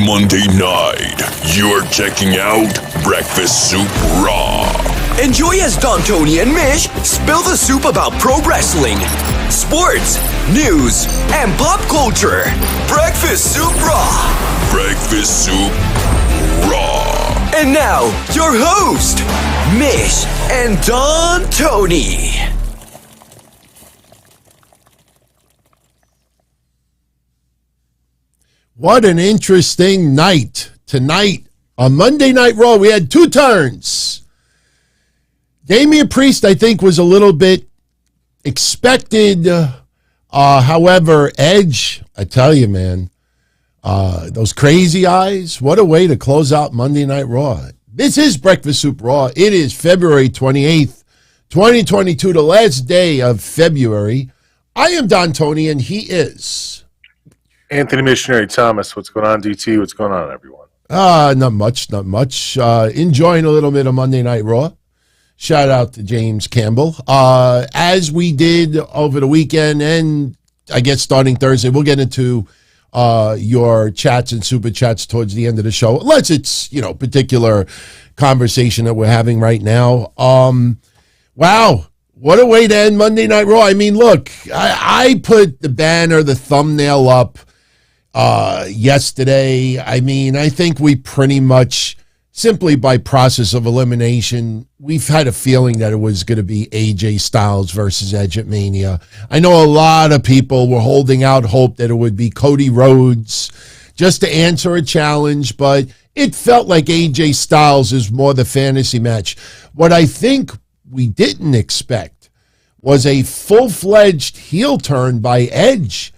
Monday night, you're checking out Breakfast Soup Raw. Enjoy as Don Tony and Mish spill the soup about pro wrestling, sports, news, and pop culture. Breakfast Soup Raw. Breakfast Soup Raw. And now, your host, Mish and Don Tony. What an interesting night. Tonight, on Monday Night Raw, we had two turns. Damian Priest, I think, was a little bit expected. However, Edge, I tell you, man, those crazy eyes, what a way to close out Monday Night Raw. This is Breakfast Soup Raw. It is February 28th, 2022, the last day of February. I am Don Tony, and he is Anthony Missionary Thomas. What's going on, DT? What's going on, everyone? Not much. Enjoying a little bit of Monday Night Raw. Shout out to James Campbell. As we did over the weekend, and I guess starting Thursday, we'll get into your chats and super chats towards the end of the show, unless it's, particular conversation that we're having right now. Wow. What a way to end Monday Night Raw. I mean, look, I put the banner, the thumbnail up yesterday. I mean, I think we pretty much, simply by process of elimination, we've had a feeling that it was going to be AJ Styles versus Edge at Mania. I know a lot of people were holding out hope that it would be Cody Rhodes just to answer a challenge, but it felt like AJ Styles is more the fantasy match. What I think we didn't expect was a full-fledged heel turn by Edge,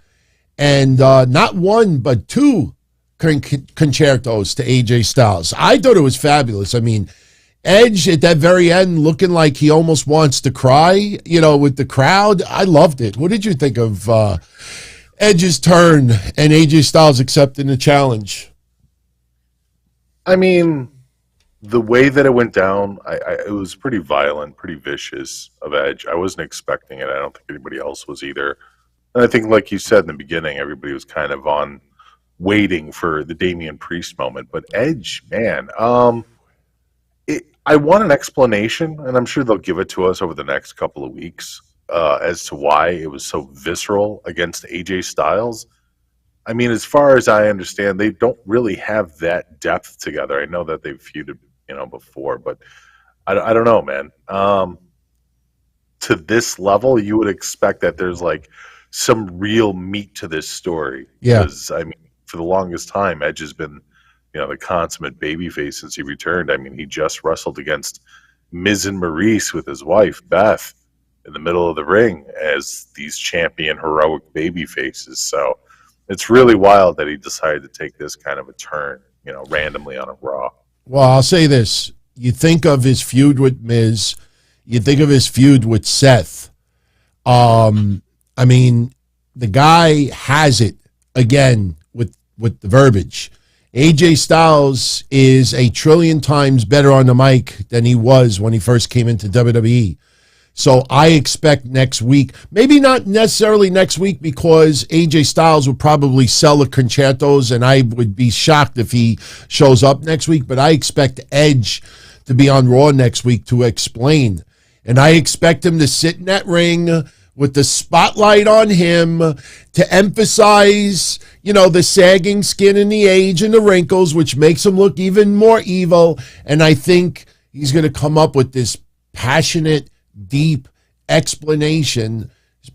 and not one but two concertos to AJ Styles. I thought it was fabulous. I mean, Edge at that very end looking like he almost wants to cry, with the crowd. I loved it. What did you think of Edge's turn and AJ Styles accepting the challenge? I mean, the way that it went down, it was pretty violent, pretty vicious of Edge. I wasn't expecting it. I don't think anybody else was either. And I think, like you said in the beginning, everybody was kind of on waiting for the Damian Priest moment. But Edge, man, I want an explanation, and I'm sure they'll give it to us over the next couple of weeks as to why it was so visceral against AJ Styles. I mean, as far as I understand, they don't really have that depth together. I know that they've feuded, before, but I don't know, man. To this level, you would expect that there's like some real meat to this story. Yeah. Because, I mean, for the longest time, Edge has been, the consummate babyface since he returned. I mean, he just wrestled against Miz and Maurice with his wife, Beth, in the middle of the ring as these champion heroic babyfaces. So it's really wild that he decided to take this kind of a turn, randomly on a Raw. Well, I'll say this. You think of his feud with Miz. You think of his feud with Seth. I mean, the guy has it, again, with the verbiage. AJ Styles is a trillion times better on the mic than he was when he first came into WWE. So I expect next week, maybe not necessarily next week, because AJ Styles would probably sell the concertos, and I would be shocked if he shows up next week, but I expect Edge to be on Raw next week to explain. And I expect him to sit in that ring with the spotlight on him to emphasize, the sagging skin and the age and the wrinkles, which makes him look even more evil. And I think he's going to come up with this passionate, deep explanation,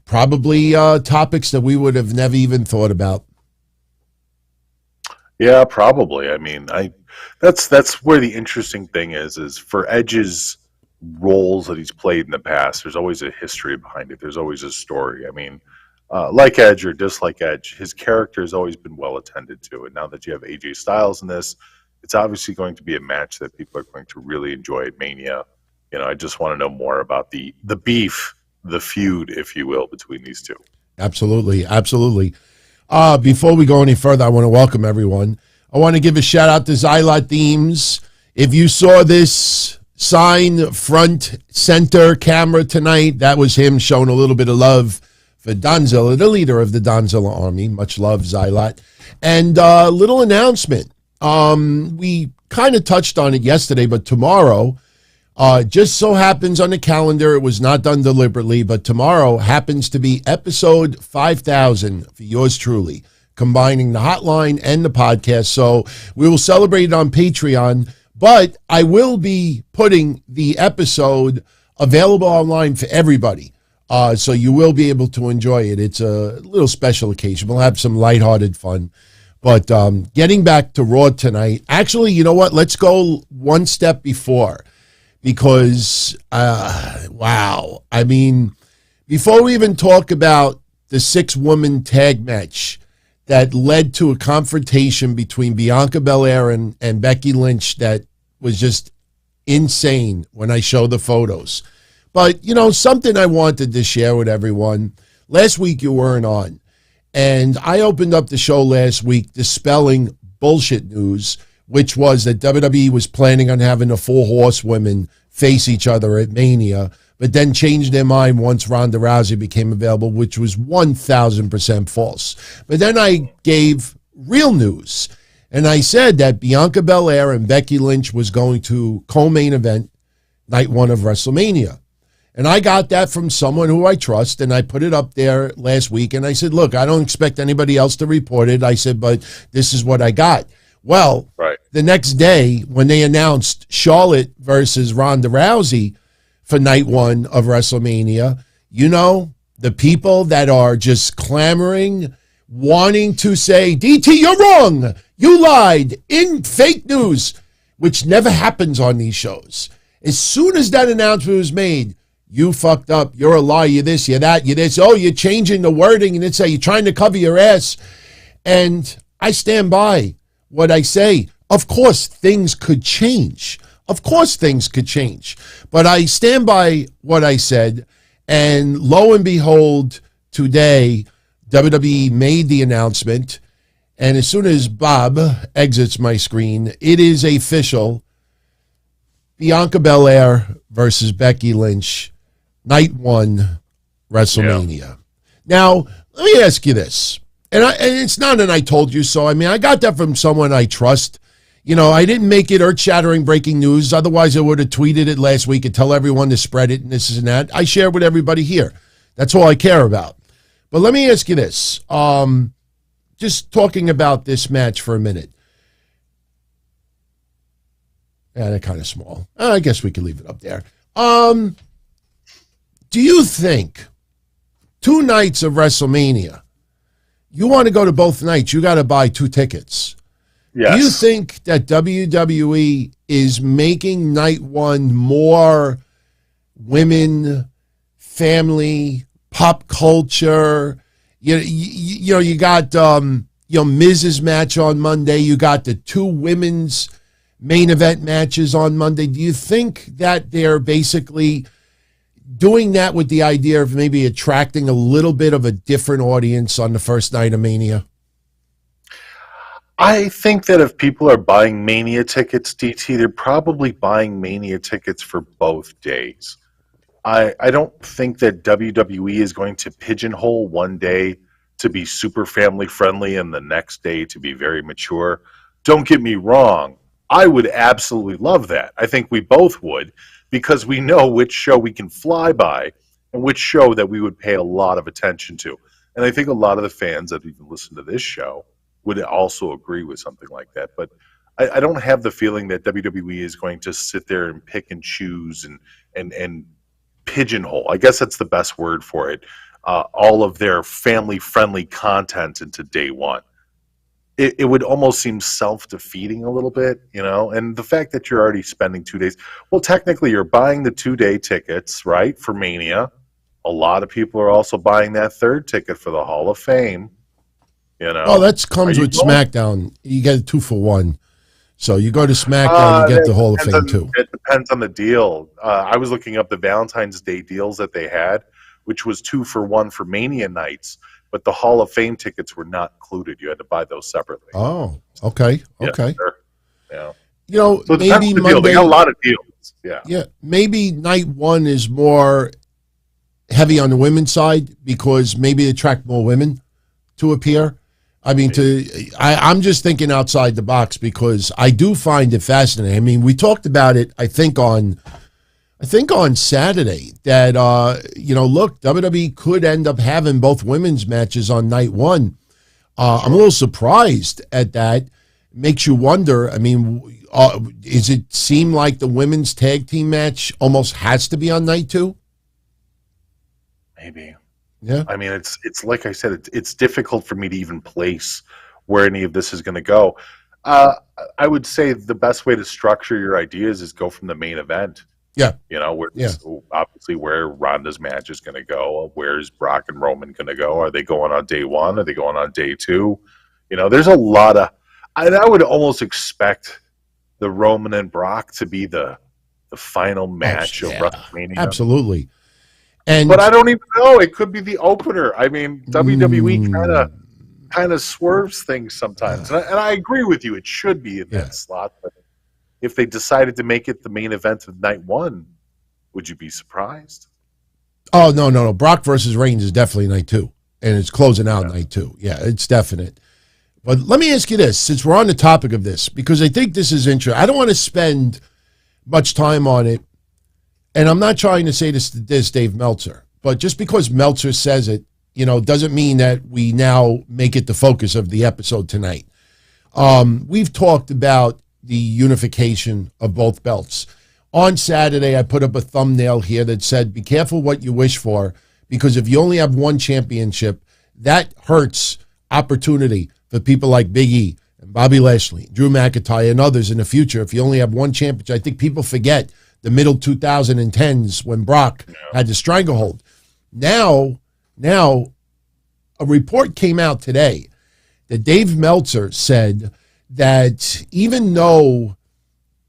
probably topics that we would have never even thought about. Yeah, probably. I mean, that's where the interesting thing is for Edge's roles that he's played in the past. There's always a history behind it. There's always a story. I mean, like Edge or dislike Edge, his character has always been well attended to. And now that you have AJ Styles in this, it's obviously going to be a match that people are going to really enjoy at Mania. I just want to know more about the beef, the feud, if you will, between these two. Absolutely. Before we go any further, I want to welcome everyone. I want to give a shout out to Xylot Themes. If you saw this sign front center camera tonight, that was him showing a little bit of love for Donzilla, the leader of the Donzilla Army. Much love, Xylot. And a little announcement. We kind of touched on it yesterday, but tomorrow, just so happens on the calendar, it was not done deliberately, but tomorrow happens to be episode 5,000 for yours truly, combining the hotline and the podcast. So we will celebrate it on Patreon, but I will be putting the episode available online for everybody. So you will be able to enjoy it. It's a little special occasion. We'll have some lighthearted fun. But getting back to Raw tonight, actually, you know what? Let's go one step before. Because, wow. I mean, before we even talk about the 6-woman tag match that led to a confrontation between Bianca Belair and Becky Lynch that was just insane when I show the photos. But, you know, something I wanted to share with everyone. Last week you weren't on. And I opened up the show last week dispelling bullshit news, which was that WWE was planning on having the 4 horsewomen face each other at Mania, but then changed their mind once Ronda Rousey became available, which was 1,000% false. But then I gave real news, and I said that Bianca Belair and Becky Lynch was going to co-main event night 1 of WrestleMania. And I got that from someone who I trust, and I put it up there last week, and I said, look, I don't expect anybody else to report it. I said, but this is what I got. Well, The next day, when they announced Charlotte versus Ronda Rousey for night 1 of WrestleMania, you know, the people that are just clamoring, wanting to say, DT, you're wrong. You lied in fake news, which never happens on these shows. As soon as that announcement was made, you fucked up. You're a liar. You're this, you're that, you're this. Oh, you're changing the wording, and it's you're trying to cover your ass. And I stand by what I say. Of course, things could change. Of course, things could change. But I stand by what I said. And lo and behold, today, WWE made the announcement. And as soon as Bob exits my screen, it is official. Bianca Belair versus Becky Lynch, night 1, WrestleMania. Yeah. Now, let me ask you this. And it's not an I told you so. I mean, I got that from someone I trust. You know, I didn't make it earth-shattering breaking news. Otherwise, I would have tweeted it last week and tell everyone to spread it and this and that. I share with everybody here. That's all I care about. But let me ask you this. Just talking about this match for a minute. Yeah, they're kind of small. I guess we can leave it up there. Do you think 2 nights of WrestleMania, you want to go to both nights, you got to buy 2 tickets? Yes. Do you think that WWE is making night 1 more women, family, pop culture? You know, you got Miz's match on Monday. You got the 2 women's main event matches on Monday. Do you think that they're basically doing that with the idea of maybe attracting a little bit of a different audience on the first night of Mania? I think that if people are buying Mania tickets, DT, they're probably buying Mania tickets for both days. I don't think that WWE is going to pigeonhole one day to be super family friendly and the next day to be very mature. Don't get me wrong. I would absolutely love that. I think we both would, because we know which show we can fly by and which show that we would pay a lot of attention to. And I think a lot of the fans that even listen to this show would also agree with something like that. But I don't have the feeling that WWE is going to sit there and pick and choose and pigeonhole, I guess that's the best word for it, all of their family-friendly content into day 1. It would almost seem self-defeating a little bit, you know, and the fact that you're already spending 2 days, well, technically you're buying the 2-day tickets, right, for Mania. A lot of people are also buying that 3rd ticket for the Hall of Fame, you know. Well, that comes with SmackDown. You get a 2-for-1. So you go to SmackDown, you get the Hall of Fame too. It depends on the deal. I was looking up the Valentine's Day deals that they had, which was 2-for-1 for Mania nights. But the Hall of Fame tickets were not included. You had to buy those separately. Oh, okay. Yeah, sure. Yeah. You know, so maybe the Monday. Deal. They got a lot of deals. Yeah. Yeah. Maybe night 1 is more heavy on the women's side because maybe attract more women to appear. I mean, I'm just thinking outside the box because I do find it fascinating. I mean, we talked about it, I think on Saturday that, look, WWE could end up having both women's matches on night one. I'm a little surprised at that. Makes you wonder, I mean, does it seem like the women's tag team match almost has to be on night two? Maybe. Yeah. I mean, it's like I said, it's difficult for me to even place where any of this is going to go. I would say the best way to structure your ideas is go from the main event. Yeah. Obviously where Ronda's match is going to go. Where's Brock and Roman going to go? Are they going on day one? Are they going on day two? There's a lot of, and I would almost expect the Roman and Brock to be the final match of WrestleMania. Absolutely. But I don't even know. It could be the opener. I mean, WWE kind of swerves things sometimes. And I agree with you. It should be in that slot. But if they decided to make it the main event of night one, would you be surprised? Oh, no. Brock versus Reigns is definitely night two. And it's closing out night two. Yeah, it's definite. But let me ask you this, since we're on the topic of this, because I think this is interesting. I don't want to spend much time on it. And I'm not trying to say this to Dave Meltzer, but just because Meltzer says it, doesn't mean that we now make it the focus of the episode tonight. We've talked about the unification of both belts. On Saturday, I put up a thumbnail here that said, be careful what you wish for, because if you only have one championship, that hurts opportunity for people like Big E and Bobby Lashley, Drew McIntyre, and others in the future. If you only have one championship, I think people forget the middle 2010s when Brock had the stranglehold. Now, a report came out today that Dave Meltzer said that even though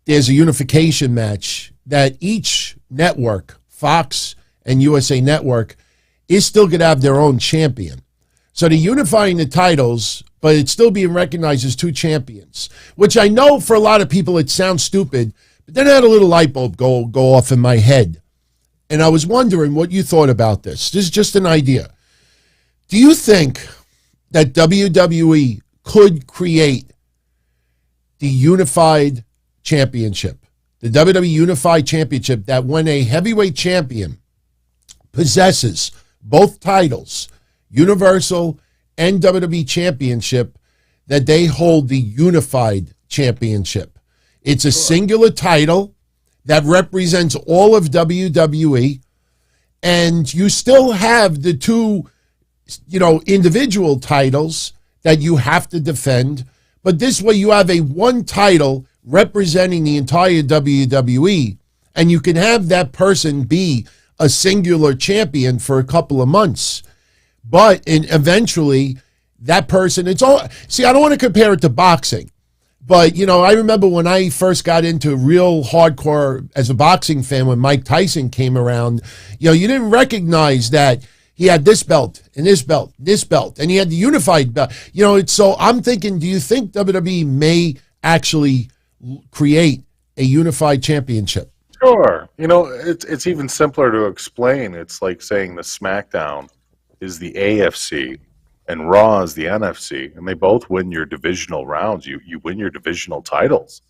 there's a unification match, that each network, Fox and USA Network, is still going to have their own champion. So they're unifying the titles, but it's still being recognized as two champions, which I know for a lot of people it sounds stupid, but then I had a little light bulb go off in my head. And I was wondering what you thought about this. This is just an idea. Do you think that WWE could create the unified championship, the WWE Unified Championship, that when a heavyweight champion possesses both titles, Universal and WWE Championship, that they hold the Unified Championship? It's a singular title that represents all of WWE, and you still have the two, individual titles that you have to defend, but this way you have a one title representing the entire WWE, and you can have that person be a singular champion for a couple of months. But eventually, that person, it's all, see, I don't want to compare it to boxing, but, I remember when I first got into real hardcore as a boxing fan, when Mike Tyson came around, you didn't recognize that he had this belt and this belt, and he had the unified belt. So I'm thinking, do you think WWE may actually create a unified championship? Sure. It's even simpler to explain. It's like saying the SmackDown is the AFC and Raw is the NFC, and they both win your divisional rounds. You win your divisional titles,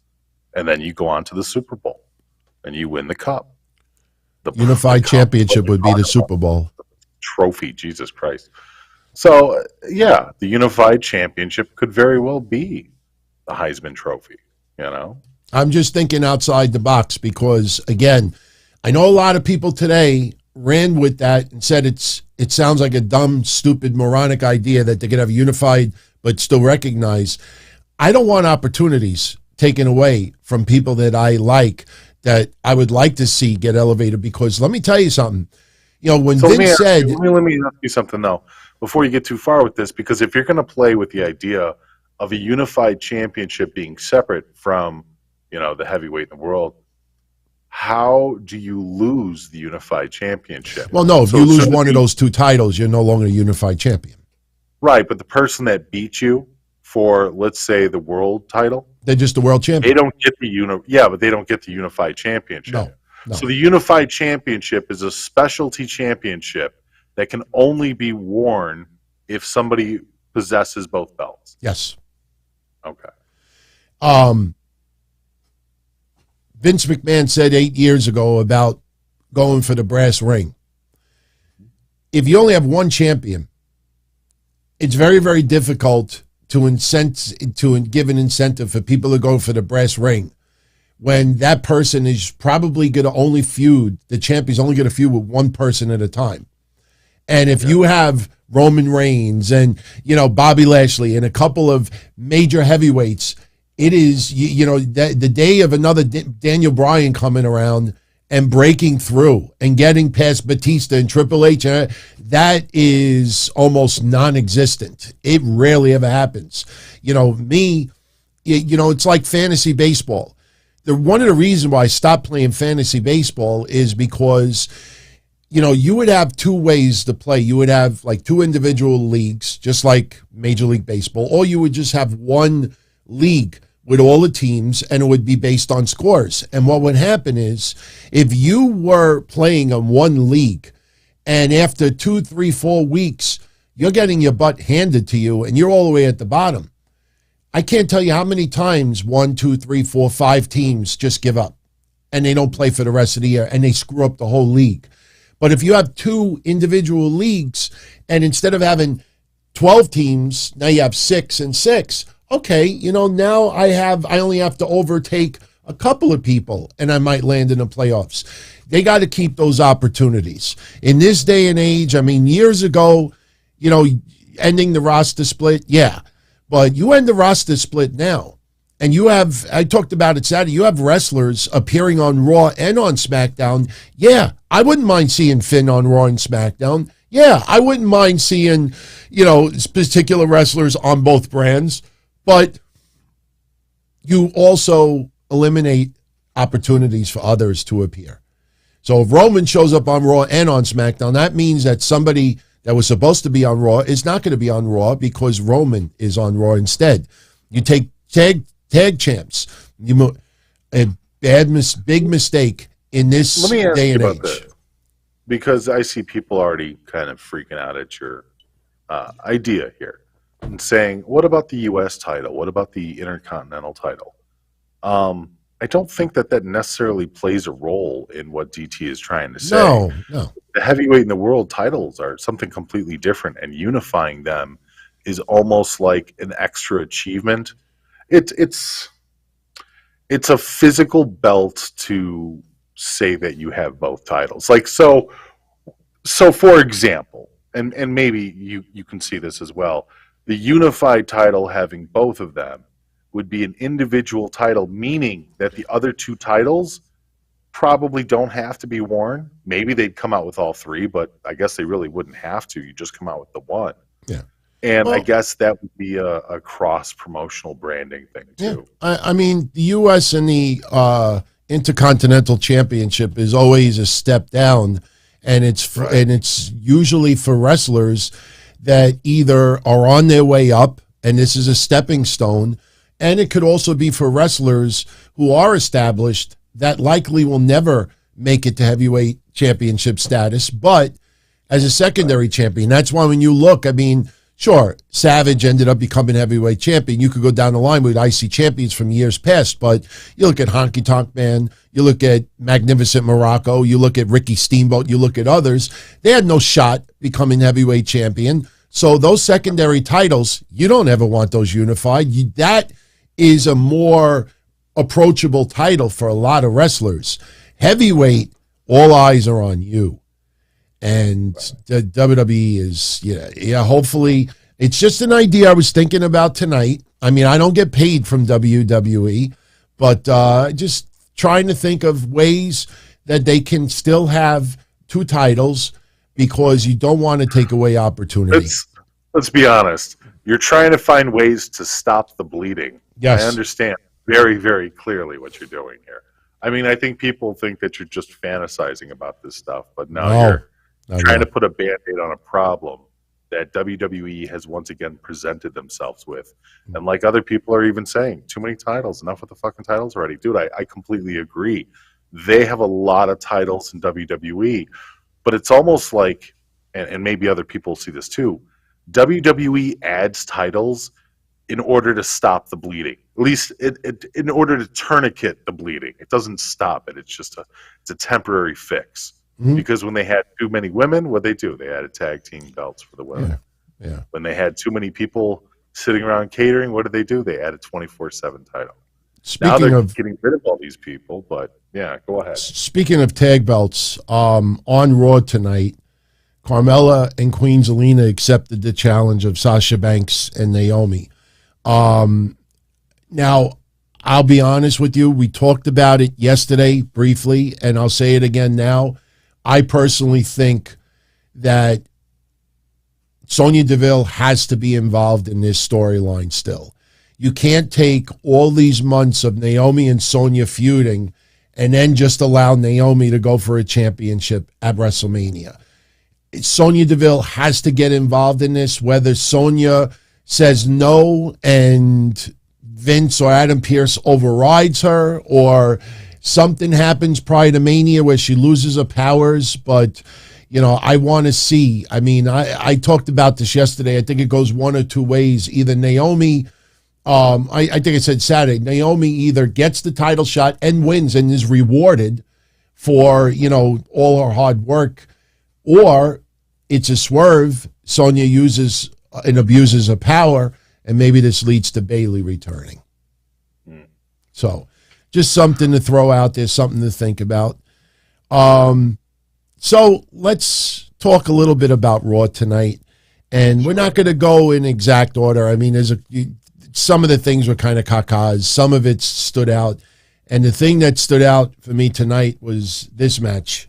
and then you go on to the Super Bowl, and you win the cup. The Unified Championship would be the Super Bowl. Trophy, Jesus Christ. So, yeah, the Unified Championship could very well be the Heisman Trophy, I'm just thinking outside the box because, again, I know a lot of people today ran with that and said it sounds like a dumb, stupid, moronic idea that they could have unified but still recognize. I don't want opportunities taken away from people that I like, that I would like to see get elevated, because let me tell you something. When Vince said... Let me ask you something, though, before you get too far with this, because if you're going to play with the idea of a unified championship being separate from, the heavyweight in the world, how do you lose the unified championship? Well, no, if you lose one of those two titles, you're no longer a unified champion. Right, but the person that beat you for, let's say, the world title, they're just the world champion. They don't get but they don't get the unified championship. No. So the unified championship is a specialty championship that can only be worn if somebody possesses both belts. Yes. Okay. Vince McMahon said 8 years ago about going for the brass ring. If you only have one champion, it's very, very difficult to give an incentive for people to go for the brass ring when that person is probably going to only feud, the champion's only going to feud with one person at a time. And if you have Roman Reigns and, Bobby Lashley and a couple of major heavyweights, it is, the day of another Daniel Bryan coming around and breaking through and getting past Batista and Triple H, that is almost non-existent. It rarely ever happens. It's like fantasy baseball. One of the reasons why I stopped playing fantasy baseball is because, you would have two ways to play. You would have like two individual leagues, just like Major League Baseball, or you would just have one league with all the teams, and it would be based on scores. And what would happen is, if you were playing on one league, and after 2, 3, 4 weeks, you're getting your butt handed to you, and you're all the way at the bottom, I can't tell you how many times 1, 2, 3, 4, 5 teams just give up, and they don't play for the rest of the year, and they screw up the whole league. But if you have two individual leagues, and instead of having 12 teams, now you have 6 and 6, okay, now I only have to overtake a couple of people and I might land in the playoffs. They got to keep those opportunities. In this day and age, years ago, ending the roster split, yeah. But you end the roster split now. And I talked about it Saturday, you have wrestlers appearing on Raw and on SmackDown. Yeah, I wouldn't mind seeing Finn on Raw and SmackDown. Yeah, I wouldn't mind seeing, particular wrestlers on both brands. But you also eliminate opportunities for others to appear. So if Roman shows up on Raw and on SmackDown, that means that somebody that was supposed to be on Raw is not going to be on Raw because Roman is on Raw instead. You take tag champs. A big mistake in this day and age. That, because I see people already kind of freaking out at your idea here. And saying, what about the US title? What about the Intercontinental title? I don't think that necessarily plays a role in what DT is trying to say. No. The heavyweight and the world titles are something completely different, and unifying them is almost like an extra achievement. It's a physical belt to say that you have both titles. Like so for example, and maybe you can see this as well. The unified title having both of them would be an individual title, meaning that the other two titles probably don't have to be worn. Maybe they'd come out with all three, but I guess they really wouldn't have to. You just come out with the one. Yeah. And I guess that would be a cross-promotional branding thing, too. Yeah. The U.S. and the Intercontinental Championship is always a step down, and it's usually for wrestlers that either are on their way up, and this is a stepping stone, and it could also be for wrestlers who are established that likely will never make it to heavyweight championship status, but as a secondary champion. That's why when you look, sure, Savage ended up becoming heavyweight champion. You could go down the line with IC champions from years past, but you look at Honky Tonk Man, you look at Magnificent Morocco, you look at Ricky Steamboat, you look at others, they had no shot becoming heavyweight champion. So those secondary titles, you don't ever want those unified. That is a more approachable title for a lot of wrestlers. Heavyweight, all eyes are on you. And the WWE is, hopefully, it's just an idea I was thinking about tonight. I don't get paid from WWE, but just trying to think of ways that they can still have two titles because you don't want to take away opportunity. Let's be honest. You're trying to find ways to stop the bleeding. Yes. I understand very, very clearly what you're doing here. I think people think that you're just fantasizing about this stuff, but now you're trying to put a Band-Aid on a problem that WWE has once again presented themselves with. And like other people are even saying, too many titles, enough with the fucking titles already. Dude, I completely agree. They have a lot of titles in WWE, but it's almost like, and maybe other people see this too, they have a lot of titles in WWE, but it's almost like, and maybe other people see this too, they WWE adds titles in order to stop the bleeding. At least in order to tourniquet the bleeding. It doesn't stop it. It's a temporary fix. Mhm. Because when they had too many women, what they do? They added tag team belts for the women. Yeah. When they had too many people sitting around catering, what did they do? They added 24/7 title. Now Speaking they're of getting rid of all these people, but yeah, go ahead. speaking of tag belts, on Raw tonight, Carmella and Queen Zelina accepted the challenge of Sasha Banks and Naomi. Now, I'll be honest with you. We talked about it yesterday briefly, and I'll say it again now. I personally think that Sonya Deville has to be involved in this storyline still. You can't take all these months of Naomi and Sonya feuding and then just allow Naomi to go for a championship at WrestleMania. Sonya Deville has to get involved in this, whether Sonya says no and Vince or Adam Pearce overrides her, or something happens prior to Mania where she loses her powers. But, I want to see. I mean, I talked about this yesterday. I think it goes one or two ways. Either Naomi, I think I said Saturday, Naomi either gets the title shot and wins and is rewarded for, all her hard work, or it's a swerve. Sonya uses and abuses her power, and maybe this leads to Bayley returning. So just something to throw out there, something to think about. So let's talk a little bit about Raw tonight. And we're not going to go in exact order. I mean, some of the things were kind of cacas. Some of it stood out. And the thing that stood out for me tonight was this match.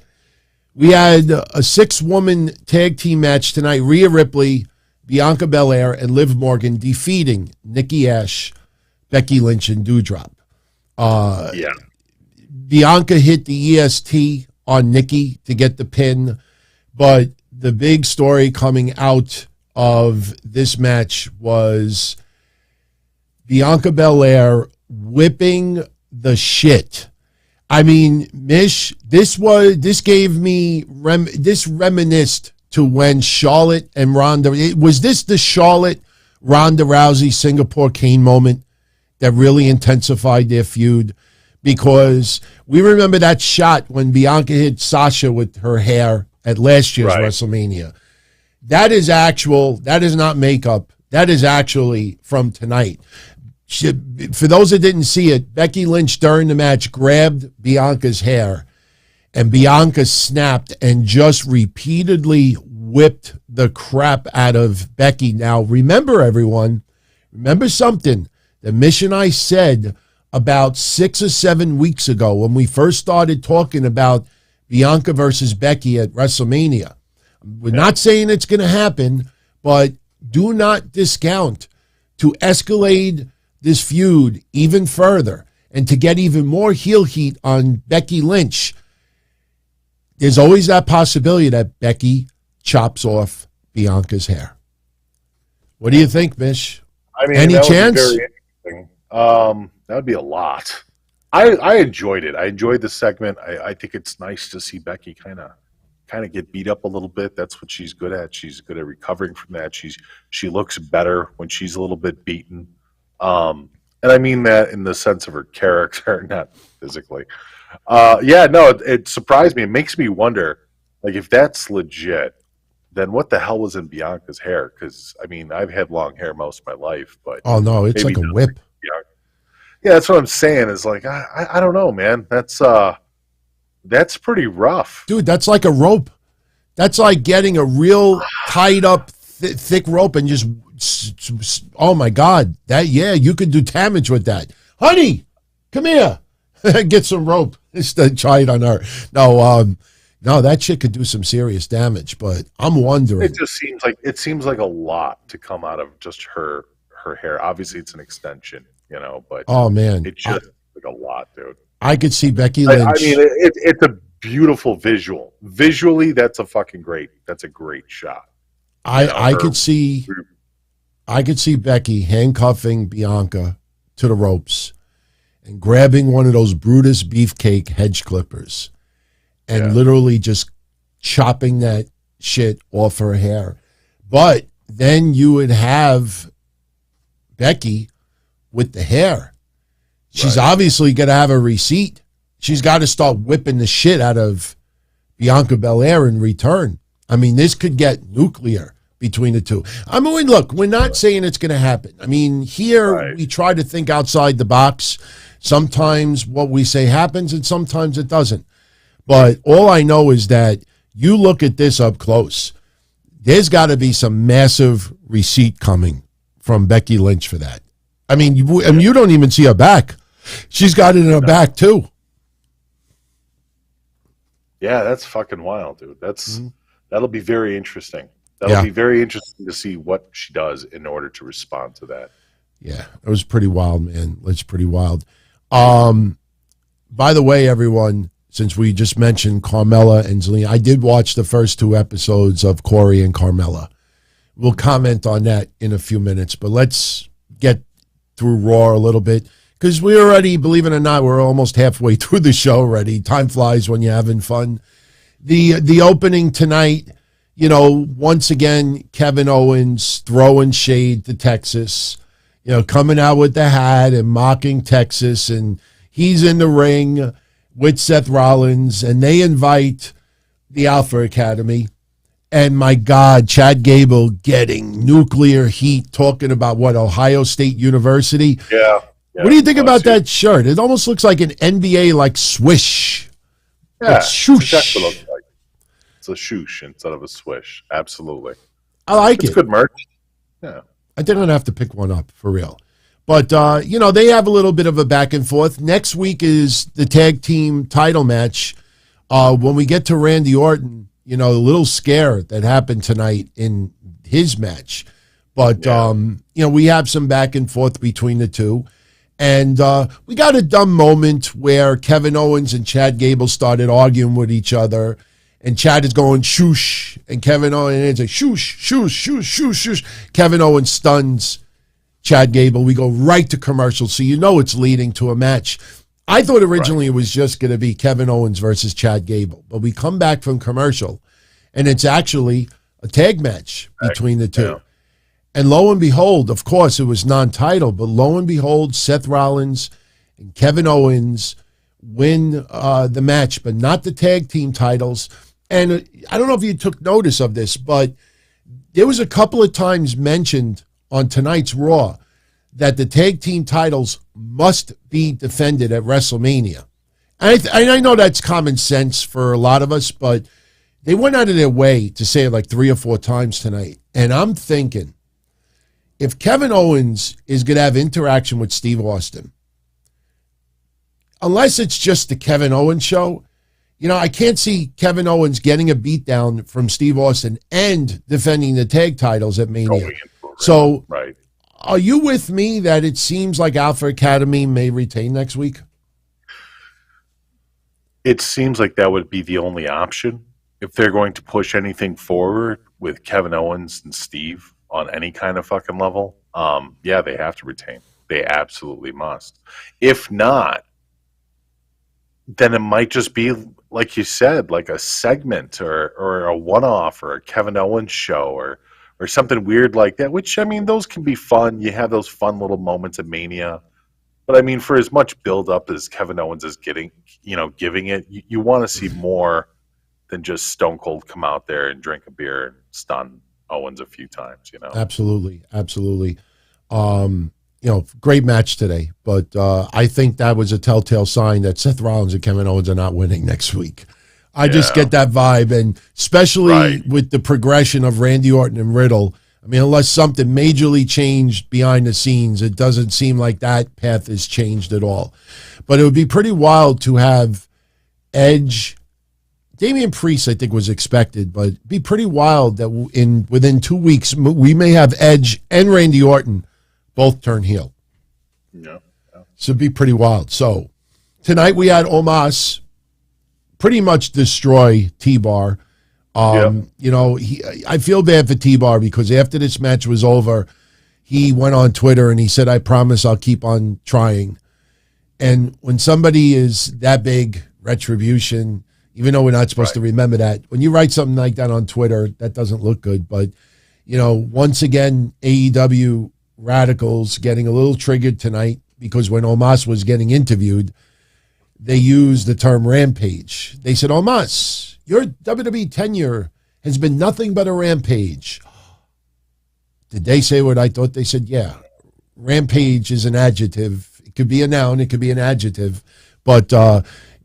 We had a 6-woman tag team match tonight. Rhea Ripley, Bianca Belair, and Liv Morgan defeating Nikki Ash, Becky Lynch, and Doudrop. Bianca hit the EST on Nikki to get the pin, but the big story coming out of this match was Bianca Belair whipping the shit. I mean, Mish, this reminisced to when Charlotte and Ronda. Was this the Charlotte Ronda Rousey Singapore Kane moment that really intensified their feud? Because we remember that shot when Bianca hit Sasha with her hair at last year's WrestleMania. That is actual. That is not makeup. That is actually from tonight. For those that didn't see it, Becky Lynch during the match grabbed Bianca's hair, and Bianca snapped and just repeatedly whipped the crap out of Becky. Now, remember, everyone, remember something that Mish and I said about 6 or 7 weeks ago when we first started talking about Bianca versus Becky at WrestleMania. We're not saying it's going to happen, but do not discount to escalate this feud even further and to get even more heel heat on Becky Lynch. There's always that possibility that Becky chops off Bianca's hair. What do you think, Mish? I mean, any chance? Very interesting. That would be a lot. I enjoyed it. I enjoyed the segment. I think it's nice to see Becky kind of get beat up a little bit. That's what she's good at. She's good at recovering from that. She looks better when she's a little bit beaten. And I mean that in the sense of her character, not physically. It surprised me. It makes me wonder, like, if that's legit, then what the hell was in Bianca's hair? Because, I mean, I've had long hair most of my life, but oh no, it's like a whip. Yeah, that's what I'm saying. Is like I don't know, man. That's pretty rough, dude. That's like a rope. That's like getting a real tied up thick rope and just. Oh my God! You could do damage with that, honey. Come here, get some rope. Instead, try it on her. No, that shit could do some serious damage. But I'm wondering. It just seems like a lot to come out of just her hair. Obviously, it's an extension, But oh man, it just like a lot, dude. I could see Becky Lynch. I mean, it's a beautiful visual. Visually, that's a great shot. I could see Becky handcuffing Bianca to the ropes and grabbing one of those Brutus beefcake hedge clippers and literally just chopping that shit off her hair. But then you would have Becky with the hair. She's obviously going to have a receipt. She's got to start whipping the shit out of Bianca Belair in return. I mean, this could get nuclear between the two. I mean, look, we're not saying it's going to happen. I mean, here we try to think outside the box. Sometimes what we say happens and sometimes it doesn't. But all I know is that you look at this up close. There's got to be some massive receipt coming from Becky Lynch for that. I mean, you don't even see her back. She's got it in her back, too. Yeah, that's fucking wild, dude. That'll be very interesting. That'll be very interesting to see what she does in order to respond to that. Yeah, it was pretty wild, man. It's pretty wild. By the way, everyone, since we just mentioned Carmella and Zelina, I did watch the first 2 episodes of Corey and Carmella. We'll comment on that in a few minutes, but let's get through Raw a little bit because we already, believe it or not, we're almost halfway through the show already. Time flies when you're having fun. The opening tonight, you know, once again, Kevin Owens throwing shade to Texas, you know, coming out with the hat and mocking Texas, and he's in the ring with Seth Rollins, and they invite the Alpha Academy. And my God, Chad Gable getting nuclear heat, talking about what, Ohio State University? Yeah. What do you think about that shirt? It almost looks like an NBA like swish. Yeah, like swoosh. That's what it looks like. It's a swoosh instead of a swish. Absolutely. I like it. It's good merch. Yeah. I didn't have to pick one up for real. But, you know, they have a little bit of a back and forth. Next week is the tag team title match. When we get to Randy Orton, you know, the little scare that happened tonight in his match. But, you know, we have some back and forth between the two. And we got a dumb moment where Kevin Owens and Chad Gable started arguing with each other. And Chad is going, shoosh. And Kevin Owens is like, shoosh, shoosh, shoosh, shoosh, shoosh. Kevin Owens stuns Chad Gable. We go right to commercial, so you know it's leading to a match. I thought originally it was just going to be Kevin Owens versus Chad Gable, but we come back from commercial, and it's actually a tag match between the two. Yeah. And lo and behold, of course, it was non-title, but lo and behold, Seth Rollins and Kevin Owens win the match, but not the tag team titles. And I don't know if you took notice of this, but there was a couple of times mentioned on tonight's Raw that the tag team titles must be defended at WrestleMania. And I know that's common sense for a lot of us, but they went out of their way to say it like 3 or 4 times tonight. And I'm thinking, if Kevin Owens is going to have interaction with Steve Austin, unless it's just the Kevin Owens show, you know, I can't see Kevin Owens getting a beatdown from Steve Austin and defending the tag titles at Mania. So, are you with me that it seems like Alpha Academy may retain next week? It seems like that would be the only option if they're going to push anything forward with Kevin Owens and Steve on any kind of fucking level. Yeah, they have to retain. They absolutely must. If not, then it might just be, like you said, like a segment or a one-off or a Kevin Owens show or something weird like that, which, I mean, those can be fun. You have those fun little moments at Mania. But, I mean, for as much build-up as Kevin Owens is giving it, you want to see more than just Stone Cold come out there and drink a beer and stun Owens a few times, you know? Absolutely. Absolutely. You know, great match today. But I think that was a telltale sign that Seth Rollins and Kevin Owens are not winning next week. I just get that vibe, and especially with the progression of Randy Orton and Riddle. I mean, unless something majorly changed behind the scenes, it doesn't seem like that path has changed at all. But it would be pretty wild to have Edge. Damian Priest, I think, was expected, but it'd be pretty wild that within 2 weeks, we may have Edge and Randy Orton both turn heel. Yeah. So it'd be pretty wild. So tonight we had Omos pretty much destroy T-Bar. You know, I feel bad for T-Bar because after this match was over, he went on Twitter and he said, "I promise I'll keep on trying." And when somebody is that big, Retribution, even though we're not supposed to remember that, when you write something like that on Twitter, that doesn't look good. But, Once again, AEW radicals getting a little triggered tonight because when Omos was getting interviewed, they used the term rampage. They said, Omos, your WWE tenure has been nothing but a rampage. Did they say what I thought they said? Yeah. Rampage is an adjective. It could be a noun. It could be an adjective. But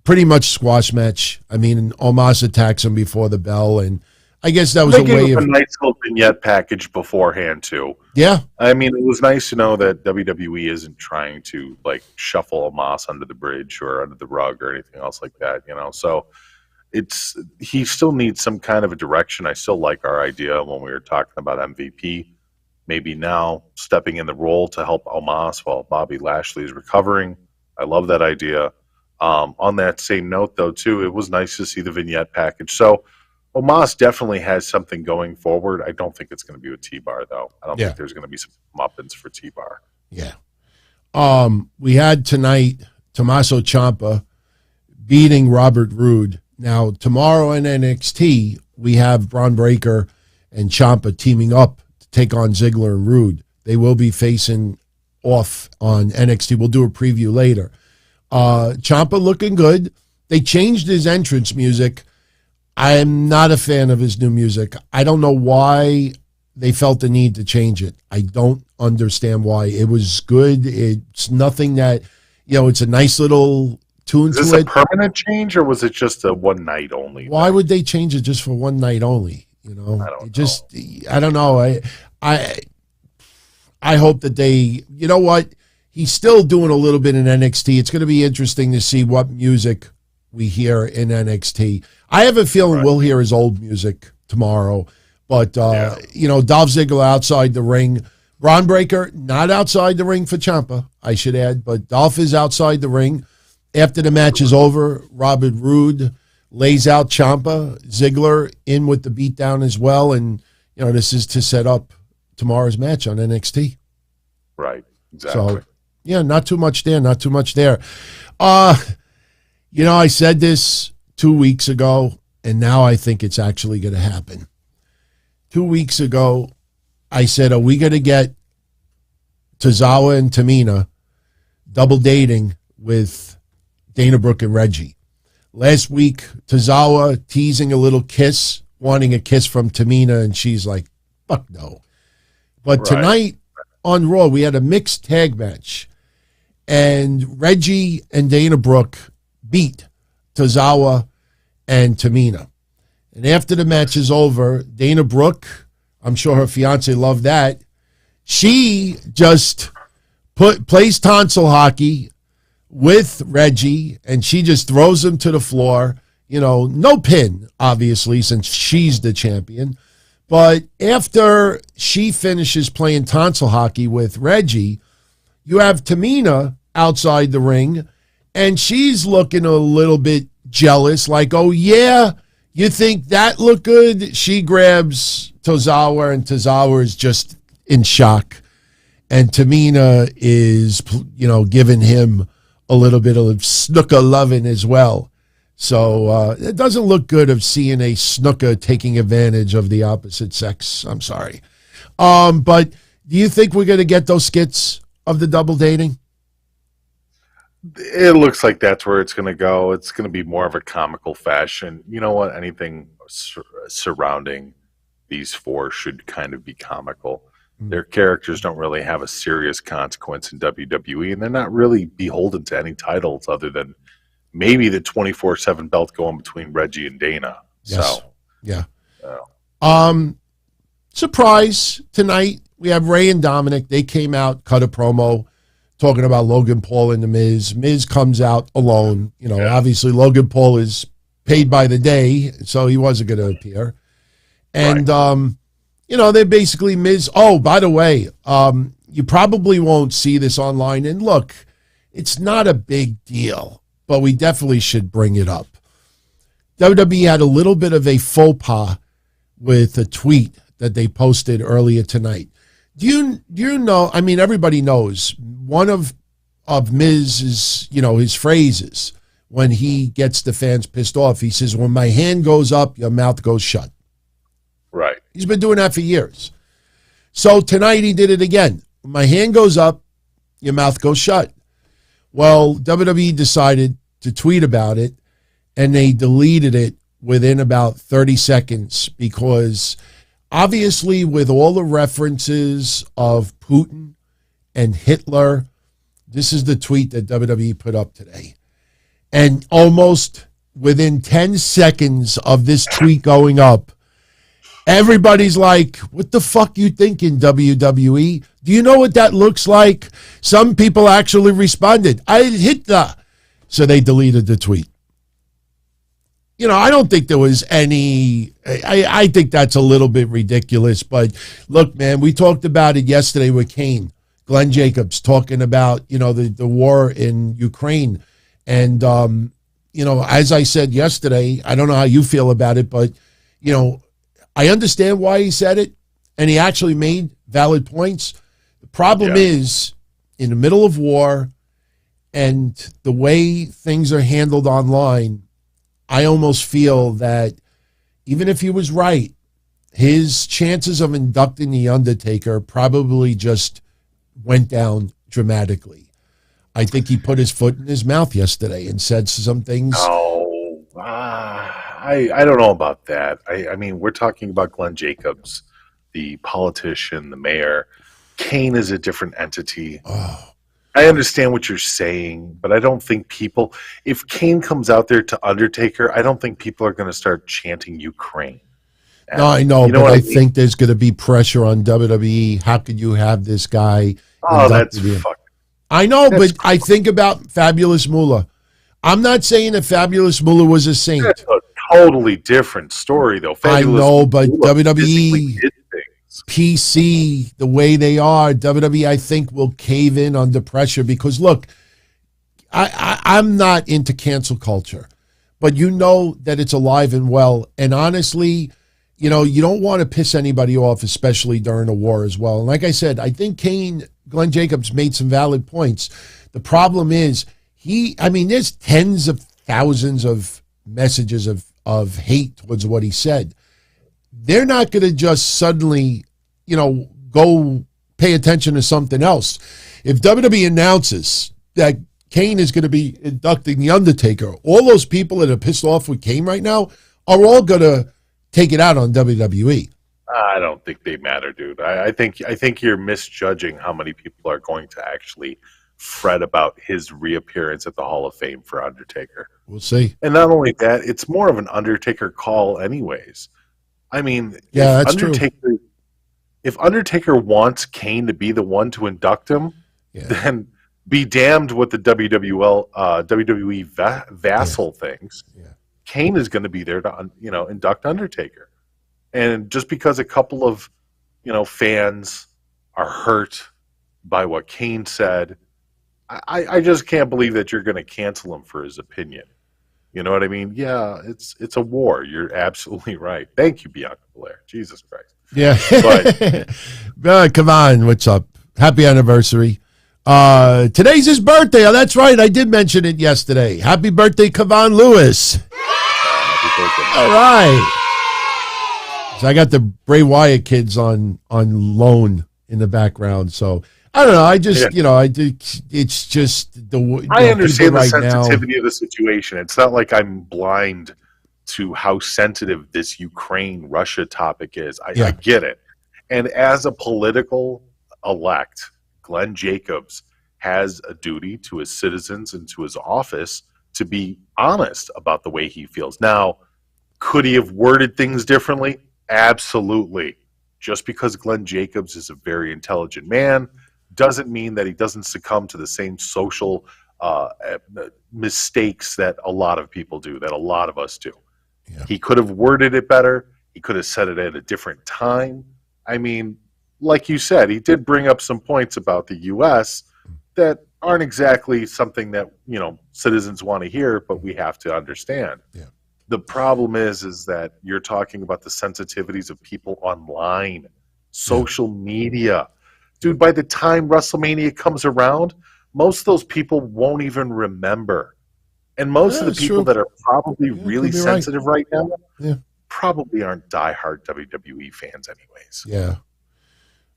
pretty much squash match. I mean, Omos attacks him before the bell, and I guess that was a way of a nice little vignette package beforehand too. Yeah, I mean, it was nice to know that WWE isn't trying to like shuffle Omos under the bridge or under the rug or anything else like that. So he still needs some kind of a direction. I still like our idea when we were talking about MVP. Maybe now stepping in the role to help Omos while Bobby Lashley is recovering. I love that idea. On that same note, though, too, it was nice to see the vignette package. So Omos definitely has something going forward. I don't think it's going to be with T-Bar, though. I don't think there's going to be some muffins for T-Bar. Yeah. We had tonight Tommaso Ciampa beating Robert Roode. Now, tomorrow in NXT, we have Braun Breaker and Ciampa teaming up to take on Ziggler and Roode. They will be facing off on NXT. We'll do a preview later. Ciampa looking good. They changed his entrance music. I'm not a fan of his new music. I don't know why they felt the need to change it. I don't understand why. It was good. It's nothing that, it's a nice little tune to it. Is this a permanent change or was it just a one night only? Why would they change it just for one night only? I don't know. I don't know. I hope that they, what? He's still doing a little bit in NXT. It's going to be interesting to see what music we hear in NXT. I have a feeling we'll hear his old music tomorrow. But, Dolph Ziggler outside the ring. Braun Breaker, not outside the ring for Ciampa, I should add. But Dolph is outside the ring. After the match is over, Robert Roode lays out Ciampa. Ziggler in with the beatdown as well. And, this is to set up tomorrow's match on NXT. Right, exactly. So, not too much there. I said this 2 weeks ago, and now I think it's actually going to happen. 2 weeks ago, I said, are we going to get Tozawa and Tamina double dating with Dana Brooke and Reggie? Last week, Tozawa teasing a little kiss, wanting a kiss from Tamina, and she's like, fuck no. But tonight on Raw, we had a mixed tag match. And Reggie and Dana Brooke beat Tozawa and Tamina. And after the match is over, Dana Brooke, I'm sure her fiance loved that, she just plays tonsil hockey with Reggie, and she just throws him to the floor. No pin, obviously, since she's the champion. But after she finishes playing tonsil hockey with Reggie, you have Tamina outside the ring, and she's looking a little bit jealous, like, oh, yeah, you think that looked good? She grabs Tozawa, and Tozawa is just in shock. And Tamina is, giving him a little bit of snooker loving as well. So it doesn't look good of seeing a snooker taking advantage of the opposite sex. I'm sorry. But do you think we're going to get those skits of the double dating? It looks like that's where it's going to go. It's going to be more of a comical fashion. You know what? Anything surrounding these four should kind of be comical. Their characters don't really have a serious consequence in WWE, and they're not really beholden to any titles other than maybe the 24/7 belt going between Reggie and Dana. Yes. So, yeah. Surprise tonight. We have Ray and Dominic. They came out, cut a promo, talking about Logan Paul and The Miz. Miz comes out alone. Obviously Logan Paul is paid by the day, so he wasn't going to appear. And, they basically Miz. Oh, by the way, you probably won't see this online. And look, it's not a big deal, but we definitely should bring it up. WWE had a little bit of a faux pas with a tweet that they posted earlier tonight. Do you know, I mean, everybody knows one of Miz's, his phrases when he gets the fans pissed off. He says, when my hand goes up, your mouth goes shut. Right. He's been doing that for years. So tonight he did it again. My hand goes up, your mouth goes shut. Well, WWE decided to tweet about it, and they deleted it within about 30 seconds because obviously with all the references of Putin and Hitler, this is the tweet that WWE put up today. And almost within 10 seconds of this tweet going up, everybody's like, what the fuck you thinking, WWE? Do you know what that looks like? Some people actually responded, I hit the... So they deleted the tweet. You know, I don't think there was any... I think that's a little bit ridiculous. But look, man, we talked about it yesterday with Kane. Glenn Jacobs talking about, you know, the war in Ukraine. And, you know, as I said yesterday, I don't know how you feel about it, but, you know, I understand why he said it, and he actually made valid points. The problem is, in the middle of war and the way things are handled online, I almost feel that even if he was right, his chances of inducting The Undertaker probably just went down dramatically. I think he put his foot in his mouth yesterday and said some things. Oh, I don't know about that. I mean, we're talking about Glenn Jacobs, the politician, the mayor. Kane is a different entity. Oh. I understand what you're saying, but I don't think people, if Kane comes out there to Undertaker, I don't think people are going to start chanting Ukraine. And no, I know, but I mean? think there's going to be pressure on WWE. How could you have this guy? Oh, that's fucking. I know, but I think about Fabulous Moolah. I'm not saying that Fabulous Moolah was a saint. That's a totally different story, though. Fabulous I know, but Moolah WWE, PC, the way they are, WWE, I think, will cave in under pressure because, look, I'm not into cancel culture, but you know that it's alive and well. And honestly, you know, you don't want to piss anybody off, especially during a war as well. And like I said, I think Glenn Jacobs made some valid points. The problem is there's tens of thousands of messages of hate towards what he said. They're not going to just suddenly, you know, go pay attention to something else. If WWE announces that Kane is going to be inducting The Undertaker, all those people that are pissed off with Kane right now are all going to take it out on WWE. I don't think they matter, dude. I think you're misjudging how many people are going to actually fret about his reappearance at the Hall of Fame for Undertaker. We'll see. And not only that, it's more of an Undertaker call anyways. I mean, yeah, that's true. If Undertaker wants Kane to be the one to induct him, then be damned what the WWE vassal thinks. Yeah. Kane is going to be there to, you know, induct Undertaker. And just because a couple of, you know, fans are hurt by what Kane said, I just can't believe that you're going to cancel him for his opinion. You know what I mean? Yeah, it's a war. You're absolutely right. Thank you, Bianca Belair. Jesus Christ. Yeah. But come on, what's up? Happy anniversary. Today's his birthday. Oh, that's right. I did mention it yesterday. Happy birthday, Kevon Lewis. Happy birthday. All right. So I got the Bray Wyatt kids on loan in the background. So I don't know. I just, you know, it's just I understand the sensitivity of the situation. It's not like I'm blind to how sensitive this Ukraine-Russia topic is. I get it. And as a political elect, Glenn Jacobs has a duty to his citizens and to his office to be honest about the way he feels. Now, could he have worded things differently? Absolutely. Just because Glenn Jacobs is a very intelligent man doesn't mean that he doesn't succumb to the same social mistakes that a lot of people do, that a lot of us do. Yeah. He could have worded it better. He could have said it at a different time. I mean, like you said, he did bring up some points about the U.S. that aren't exactly something that, you know, citizens want to hear, but we have to understand. Yeah. The problem is that you're talking about the sensitivities of people online, social media. Dude, by the time WrestleMania comes around, most of those people won't even remember. And most of the people that are probably really sensitive right now probably aren't diehard WWE fans anyways. Yeah.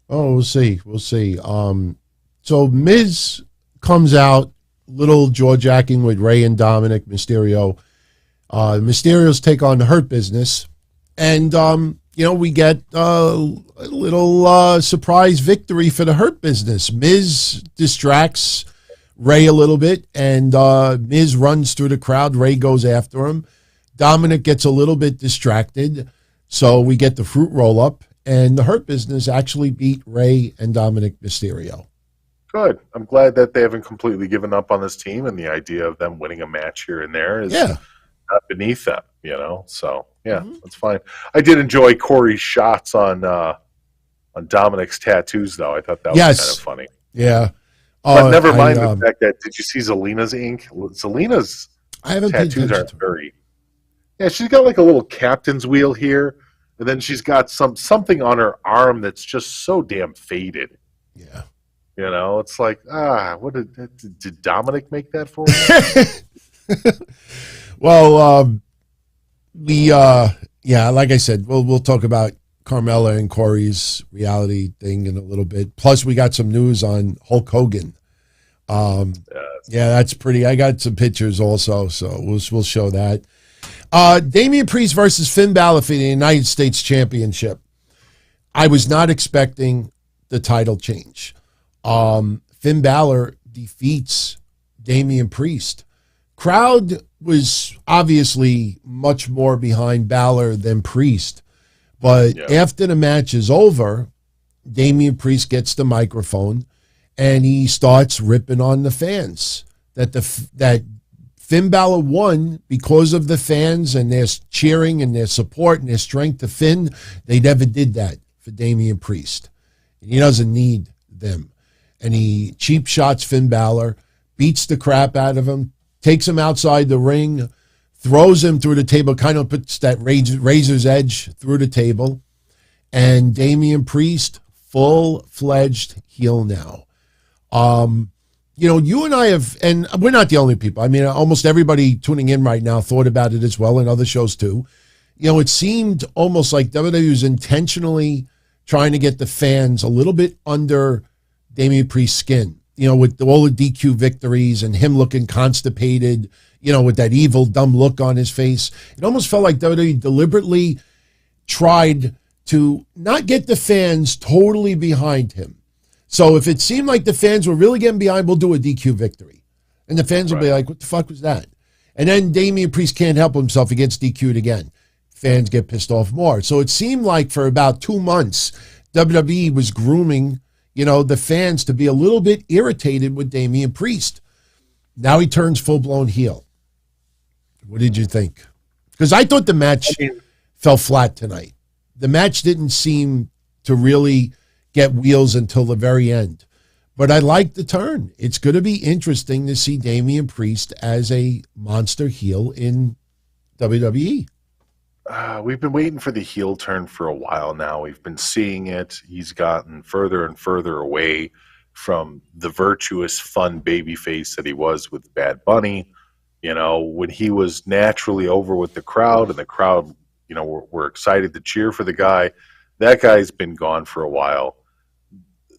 Oh, we'll see. We'll see. So Miz comes out, little jaw jacking with Rey and Dominic Mysterio. Mysterios take on the Hurt Business, and we get a little surprise victory for the Hurt Business. Miz distracts Rey a little bit, and Miz runs through the crowd. Rey goes after him. Dominic gets a little bit distracted, so we get the fruit roll up, and the Hurt Business actually beat Rey and Dominic Mysterio. Good. I'm glad that they haven't completely given up on this team, and the idea of them winning a match here and there is not beneath them, So, that's fine. I did enjoy Corey's shots on Dominic's tattoos, though. I thought that was kind of funny. Yeah. But never mind the fact that, did you see Zelina's ink? Zelina's tattoos aren't very... Yeah, she's got like a little captain's wheel here, and then she's got something on her arm that's just so damn faded. Yeah. It's like, what did Dominic make that for? Well, like I said, we'll talk about Carmella and Corey's reality thing in a little bit. Plus, we got some news on Hulk Hogan. That's pretty. I got some pictures also, so we'll show that. Damian Priest versus Finn Balor for the United States Championship. I was not expecting the title change. Finn Balor defeats Damian Priest. Crowd was obviously much more behind Balor than Priest. But after the match is over, Damian Priest gets the microphone and he starts ripping on the fans. That Finn Balor won because of the fans and their cheering and their support and their strength to Finn. They never did that for Damian Priest. He doesn't need them. And he cheap shots Finn Balor, beats the crap out of him, takes him outside the ring, throws him through the table, kind of puts that razor's edge through the table. And Damian Priest, full-fledged heel now. You and I have, and we're not the only people. I mean, almost everybody tuning in right now thought about it as well, and other shows too. It seemed almost like WWE was intentionally trying to get the fans a little bit under Damian Priest's skin, with all the DQ victories and him looking constipated, with that evil, dumb look on his face. It almost felt like WWE deliberately tried to not get the fans totally behind him. So if it seemed like the fans were really getting behind, we'll do a DQ victory. And the fans will be like, what the fuck was that? And then Damian Priest can't help himself. He gets DQ'd again. Fans get pissed off more. So it seemed like for about 2 months, WWE was grooming, the fans to be a little bit irritated with Damian Priest. Now he turns full-blown heel. What did you think? Because I thought the match fell flat tonight. The match didn't seem to really get wheels until the very end. But I like the turn. It's going to be interesting to see Damian Priest as a monster heel in WWE. We've been waiting for the heel turn for a while now. We've been seeing it. He's gotten further and further away from the virtuous, fun babyface that he was with Bad Bunny. When he was naturally over with the crowd and the crowd, were excited to cheer for the guy, that guy's been gone for a while.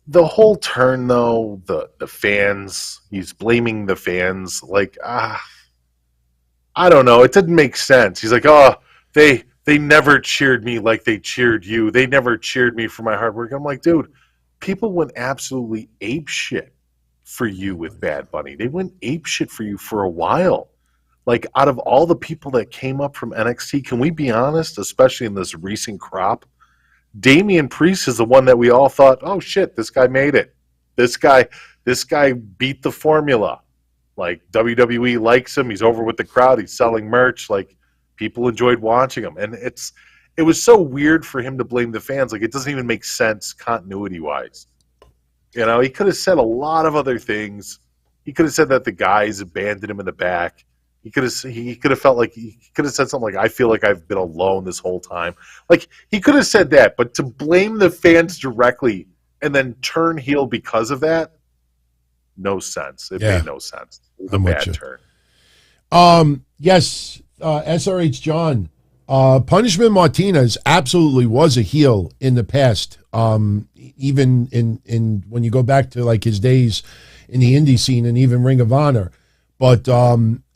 The whole turn, though, the fans, he's blaming the fans. I don't know. It didn't make sense. He's like, they never cheered me like they cheered you. They never cheered me for my hard work. I'm like, dude, people went absolutely apeshit for you with Bad Bunny. They went apeshit for you for a while. Out of all the people that came up from NXT, can we be honest, especially in this recent crop, Damian Priest is the one that we all thought, oh shit, this guy made it. This guy beat the formula. WWE likes him. He's over with the crowd. He's selling merch. People enjoyed watching him. And it was so weird for him to blame the fans. It doesn't even make sense continuity-wise. He could have said a lot of other things. He could have said that the guys abandoned him in the back. He could have felt like he could have said something like, I feel like I've been alone this whole time. He could have said that, but to blame the fans directly and then turn heel because of that, no sense. It made no sense. It was a bad turn. Yes, SRH John Punishment Martinez absolutely was a heel in the past. Even in when you go back to like his days in the indie scene and even Ring of Honor. But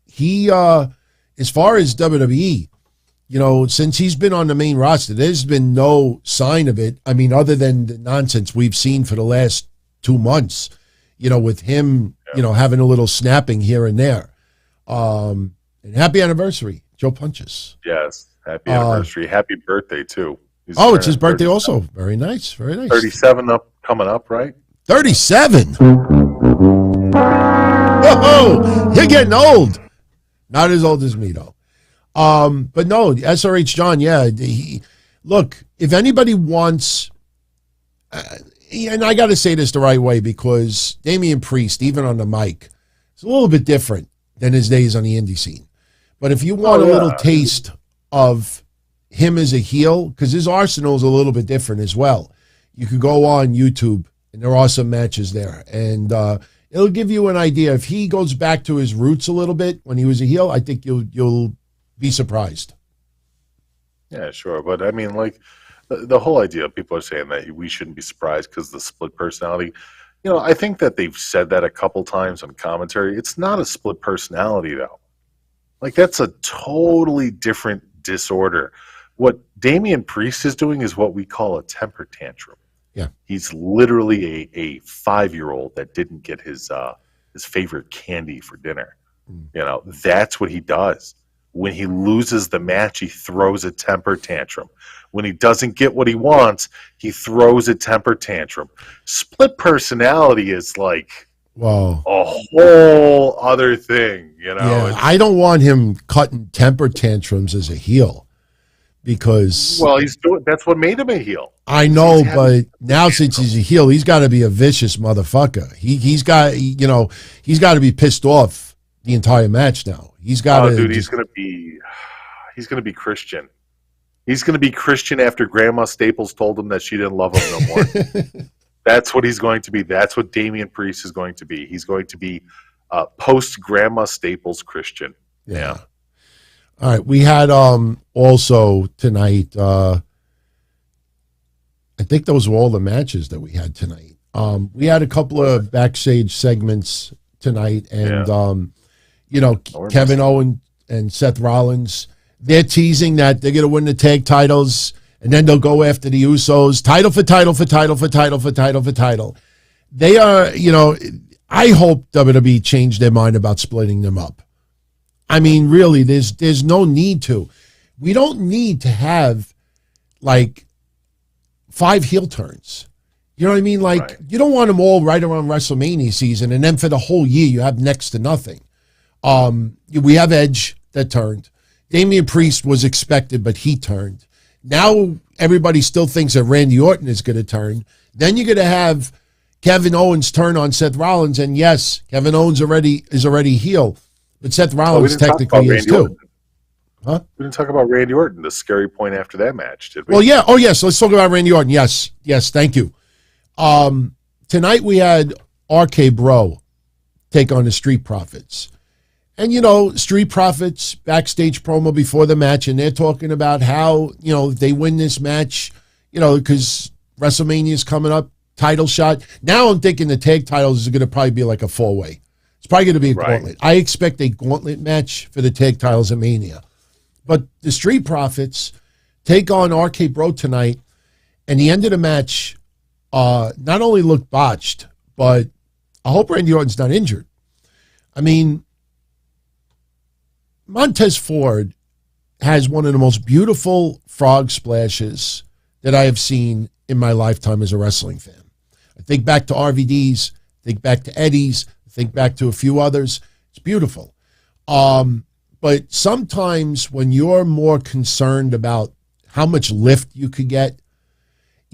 he, as far as WWE, since he's been on the main roster, there's been no sign of it. I mean, other than the nonsense we've seen for the last 2 months, with him, having a little snapping here and there. And happy anniversary, Joe Punches. Yes, happy anniversary. Happy birthday, too. It's his birthday also. Very nice, very nice. 37 coming up, right? 37? Oh, you're getting old. Not as old as me, though. But no, SRH John, yeah. Look, if anybody wants, and I got to say this the right way because Damian Priest, even on the mic, is a little bit different than his days on the indie scene. But if you want a little taste of him as a heel, because his arsenal is a little bit different as well, you could go on YouTube, and there are some matches there. And it'll give you an idea. If he goes back to his roots a little bit when he was a heel, I think you'll be surprised. Yeah, sure. But I mean, like, the whole idea, people are saying that we shouldn't be surprised because of the split personality. I think that they've said that a couple times on commentary. It's not a split personality, though. Like, that's a totally different disorder. What Damian Priest is doing is what we call a temper tantrum. Yeah. He's literally a 5-year-old that didn't get his favorite candy for dinner. That's what he does. When he loses the match, he throws a temper tantrum. When he doesn't get what he wants, he throws a temper tantrum. Split personality is like a whole other thing, Yeah, I don't want him cutting temper tantrums as a heel because he's doing. That's what made him a heel. I know, but now since he's a heel, he's got to be a vicious motherfucker. He's got to be pissed off the entire match now. He's got to. Dude, he's gonna be Christian. He's gonna be Christian after Grandma Staples told him that she didn't love him no more. That's what he's going to be. That's what Damian Priest is going to be. He's going to be post Grandma Staples Christian. Yeah. All right. We had also tonight. I think those were all the matches that we had tonight. We had a couple of backstage segments tonight, and Kevin Owens and Seth Rollins. They're teasing that they're going to win the tag titles, and then they'll go after the Usos. Title for title for title for title for title for title. They are, I hope WWE changed their mind about splitting them up. I mean, really, there's no need to. We don't need to have, like, 5 heel turns. You know what I mean? Like, You don't want them all right around WrestleMania season, and then for the whole year, you have next to nothing. We have Edge that turned. Damian Priest was expected, but he turned. Now everybody still thinks that Randy Orton is going to turn. Then you're going to have Kevin Owens turn on Seth Rollins, and yes, Kevin Owens is already heel, but Seth Rollins technically is too. Huh? We didn't talk about Randy Orton, the scary point after that match, did we? Well, yeah. Oh, yes. Let's talk about Randy Orton. Yes. Thank you. Tonight we had RK Bro take on the Street Profits. And, Street Profits backstage promo before the match, and they're talking about how, they win this match, because WrestleMania is coming up, title shot. Now I'm thinking the tag titles is going to probably be like a 4-way. It's probably going to be a gauntlet. I expect a gauntlet match for the tag titles at Mania. But the Street Profits take on RK Bro tonight, and the end of the match not only looked botched, but I hope Randy Orton's not injured. I mean, Montez Ford has one of the most beautiful frog splashes that I have seen in my lifetime as a wrestling fan. I think back to RVD's, think back to Eddie's, think back to a few others. It's beautiful. But sometimes when you're more concerned about how much lift you could get,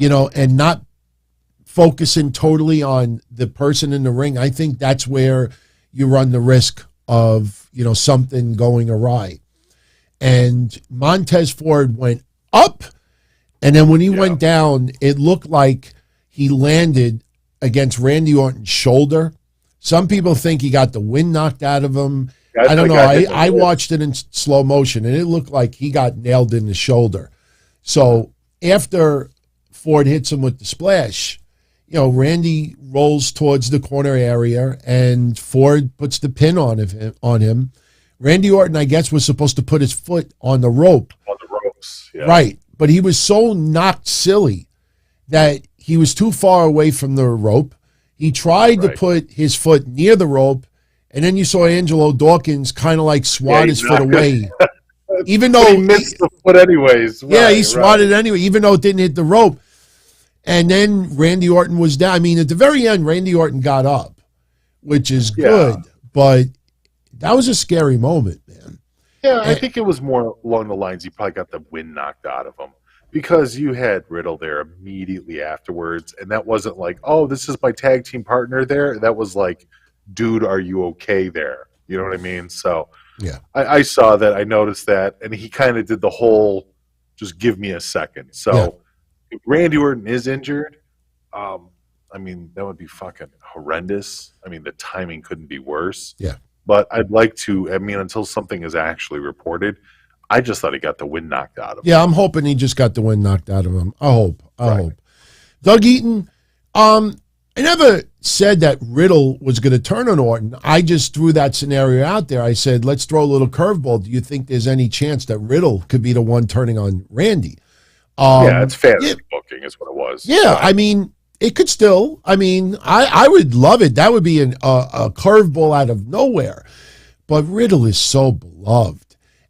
and not focusing totally on the person in the ring, I think that's where you run the risk of, something going awry. And Montez Ford went up, and then when he went down, it looked like he landed against Randy Orton's shoulder. Some people think he got the wind knocked out of him. I don't know. I watched it in slow motion, and it looked like he got nailed in the shoulder. So after Ford hits him with the splash, Randy rolls towards the corner area, and Ford puts the pin on him. Randy Orton, I guess, was supposed to put his foot on the rope. On the ropes, yeah. Right. But he was so knocked silly that he was too far away from the rope. He tried to put his foot near the rope, and then you saw Angelo Dawkins kind of like swat his foot away. Even though he missed the foot anyways. Yeah, he swatted it anyway, even though it didn't hit the rope. And then Randy Orton was down. I mean, at the very end, Randy Orton got up, which is good. But that was a scary moment, man. Yeah, I think it was more along the lines he probably got the wind knocked out of him. Because you had Riddle there immediately afterwards, and that wasn't like, oh, this is my tag team partner there. That was like, dude, are you okay there? You know what I mean? So yeah, I saw that. I noticed that, and he kind of did the whole, just give me a second. So if Randy Orton is injured, I mean, that would be fucking horrendous. I mean, the timing couldn't be worse. Yeah. But I'd like to, until something is actually reported, I just thought he got the wind knocked out of him. Yeah, I'm hoping he just got the wind knocked out of him. I hope. Doug Eaton, I never said that Riddle was going to turn on Orton. I just threw that scenario out there. I said, let's throw a little curveball. Do you think there's any chance that Riddle could be the one turning on Randy? It's fantasy booking is what it was. Yeah, I mean, it could still. I mean, I would love it. That would be a curveball out of nowhere. But Riddle is so beloved.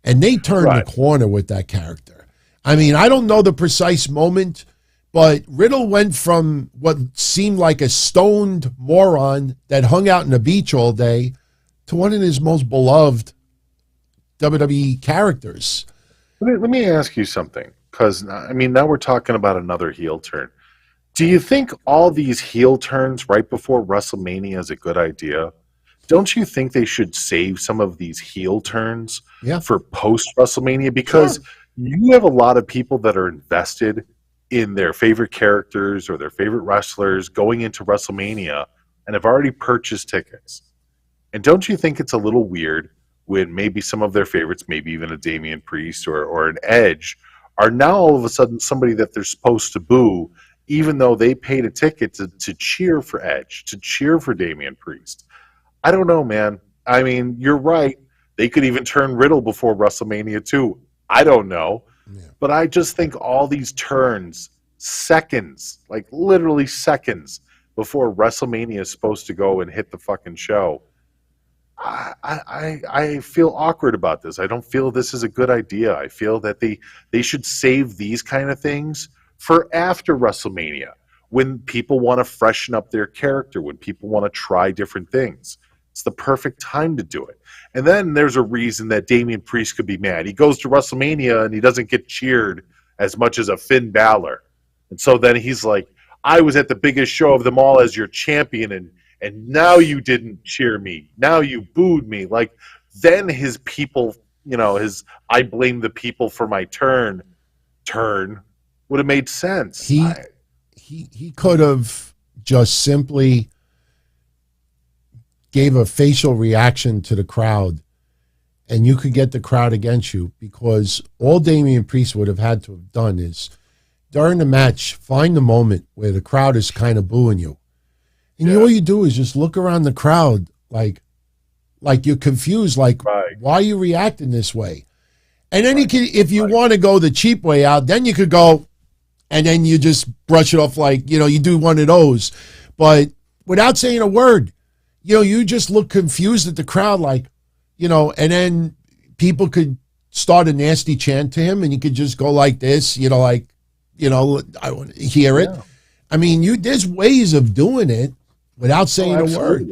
And they turned the corner with that character. I mean, I don't know the precise moment, but Riddle went from what seemed like a stoned moron that hung out in the beach all day to one of his most beloved WWE characters. Let me ask you something, because, now we're talking about another heel turn. Do you think all these heel turns right before WrestleMania is a good idea? Don't you think they should save some of these heel turns for post-WrestleMania? Because you have a lot of people that are invested in their favorite characters or their favorite wrestlers going into WrestleMania and have already purchased tickets. And don't you think it's a little weird when maybe some of their favorites, maybe even a Damian Priest or an Edge, are now all of a sudden somebody that they're supposed to boo, even though they paid a ticket to cheer for Edge, to cheer for Damian Priest? I don't know, man. I mean, you're right. They could even turn Riddle before WrestleMania too. I don't know. Yeah. But I just think all these turns, seconds, like literally seconds before WrestleMania is supposed to go and hit the fucking show, I feel awkward about this. I don't feel this is a good idea. I feel that they should save these kind of things for after WrestleMania, when people want to freshen up their character, when people want to try different things. It's the perfect time to do it. And then there's a reason that Damian Priest could be mad. He goes to WrestleMania and he doesn't get cheered as much as a Finn Balor. And so then he's like, I was at the biggest show of them all as your champion, and now you didn't cheer me. Now you booed me. Like, then his people, his I blame the people for my turn would have made sense. He could have just simply gave a facial reaction to the crowd, and you could get the crowd against you, because all Damian Priest would have had to have done is, during the match, find the moment where the crowd is kind of booing you. And all you do is just look around the crowd like you're confused, like, why are you reacting this way? And then you can, if you want to go the cheap way out, then you could go, and then you just brush it off like, you do one of those. But without saying a word, you just look confused at the crowd, like, and then people could start a nasty chant to him, and you could just go like this, I want to hear it. Yeah. I mean, there's ways of doing it without saying a word.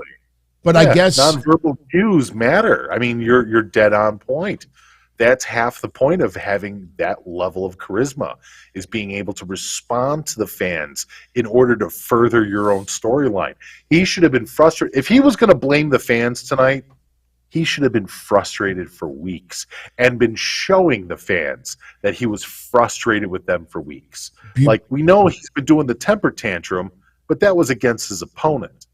But I guess nonverbal cues matter. I mean, you're dead on point. That's half the point of having that level of charisma, is being able to respond to the fans in order to further your own storyline. He should have been frustrated. If he was going to blame the fans tonight, he should have been frustrated for weeks and been showing the fans that he was frustrated with them for weeks. Like, we know he's been doing the temper tantrum, but that was against his opponent.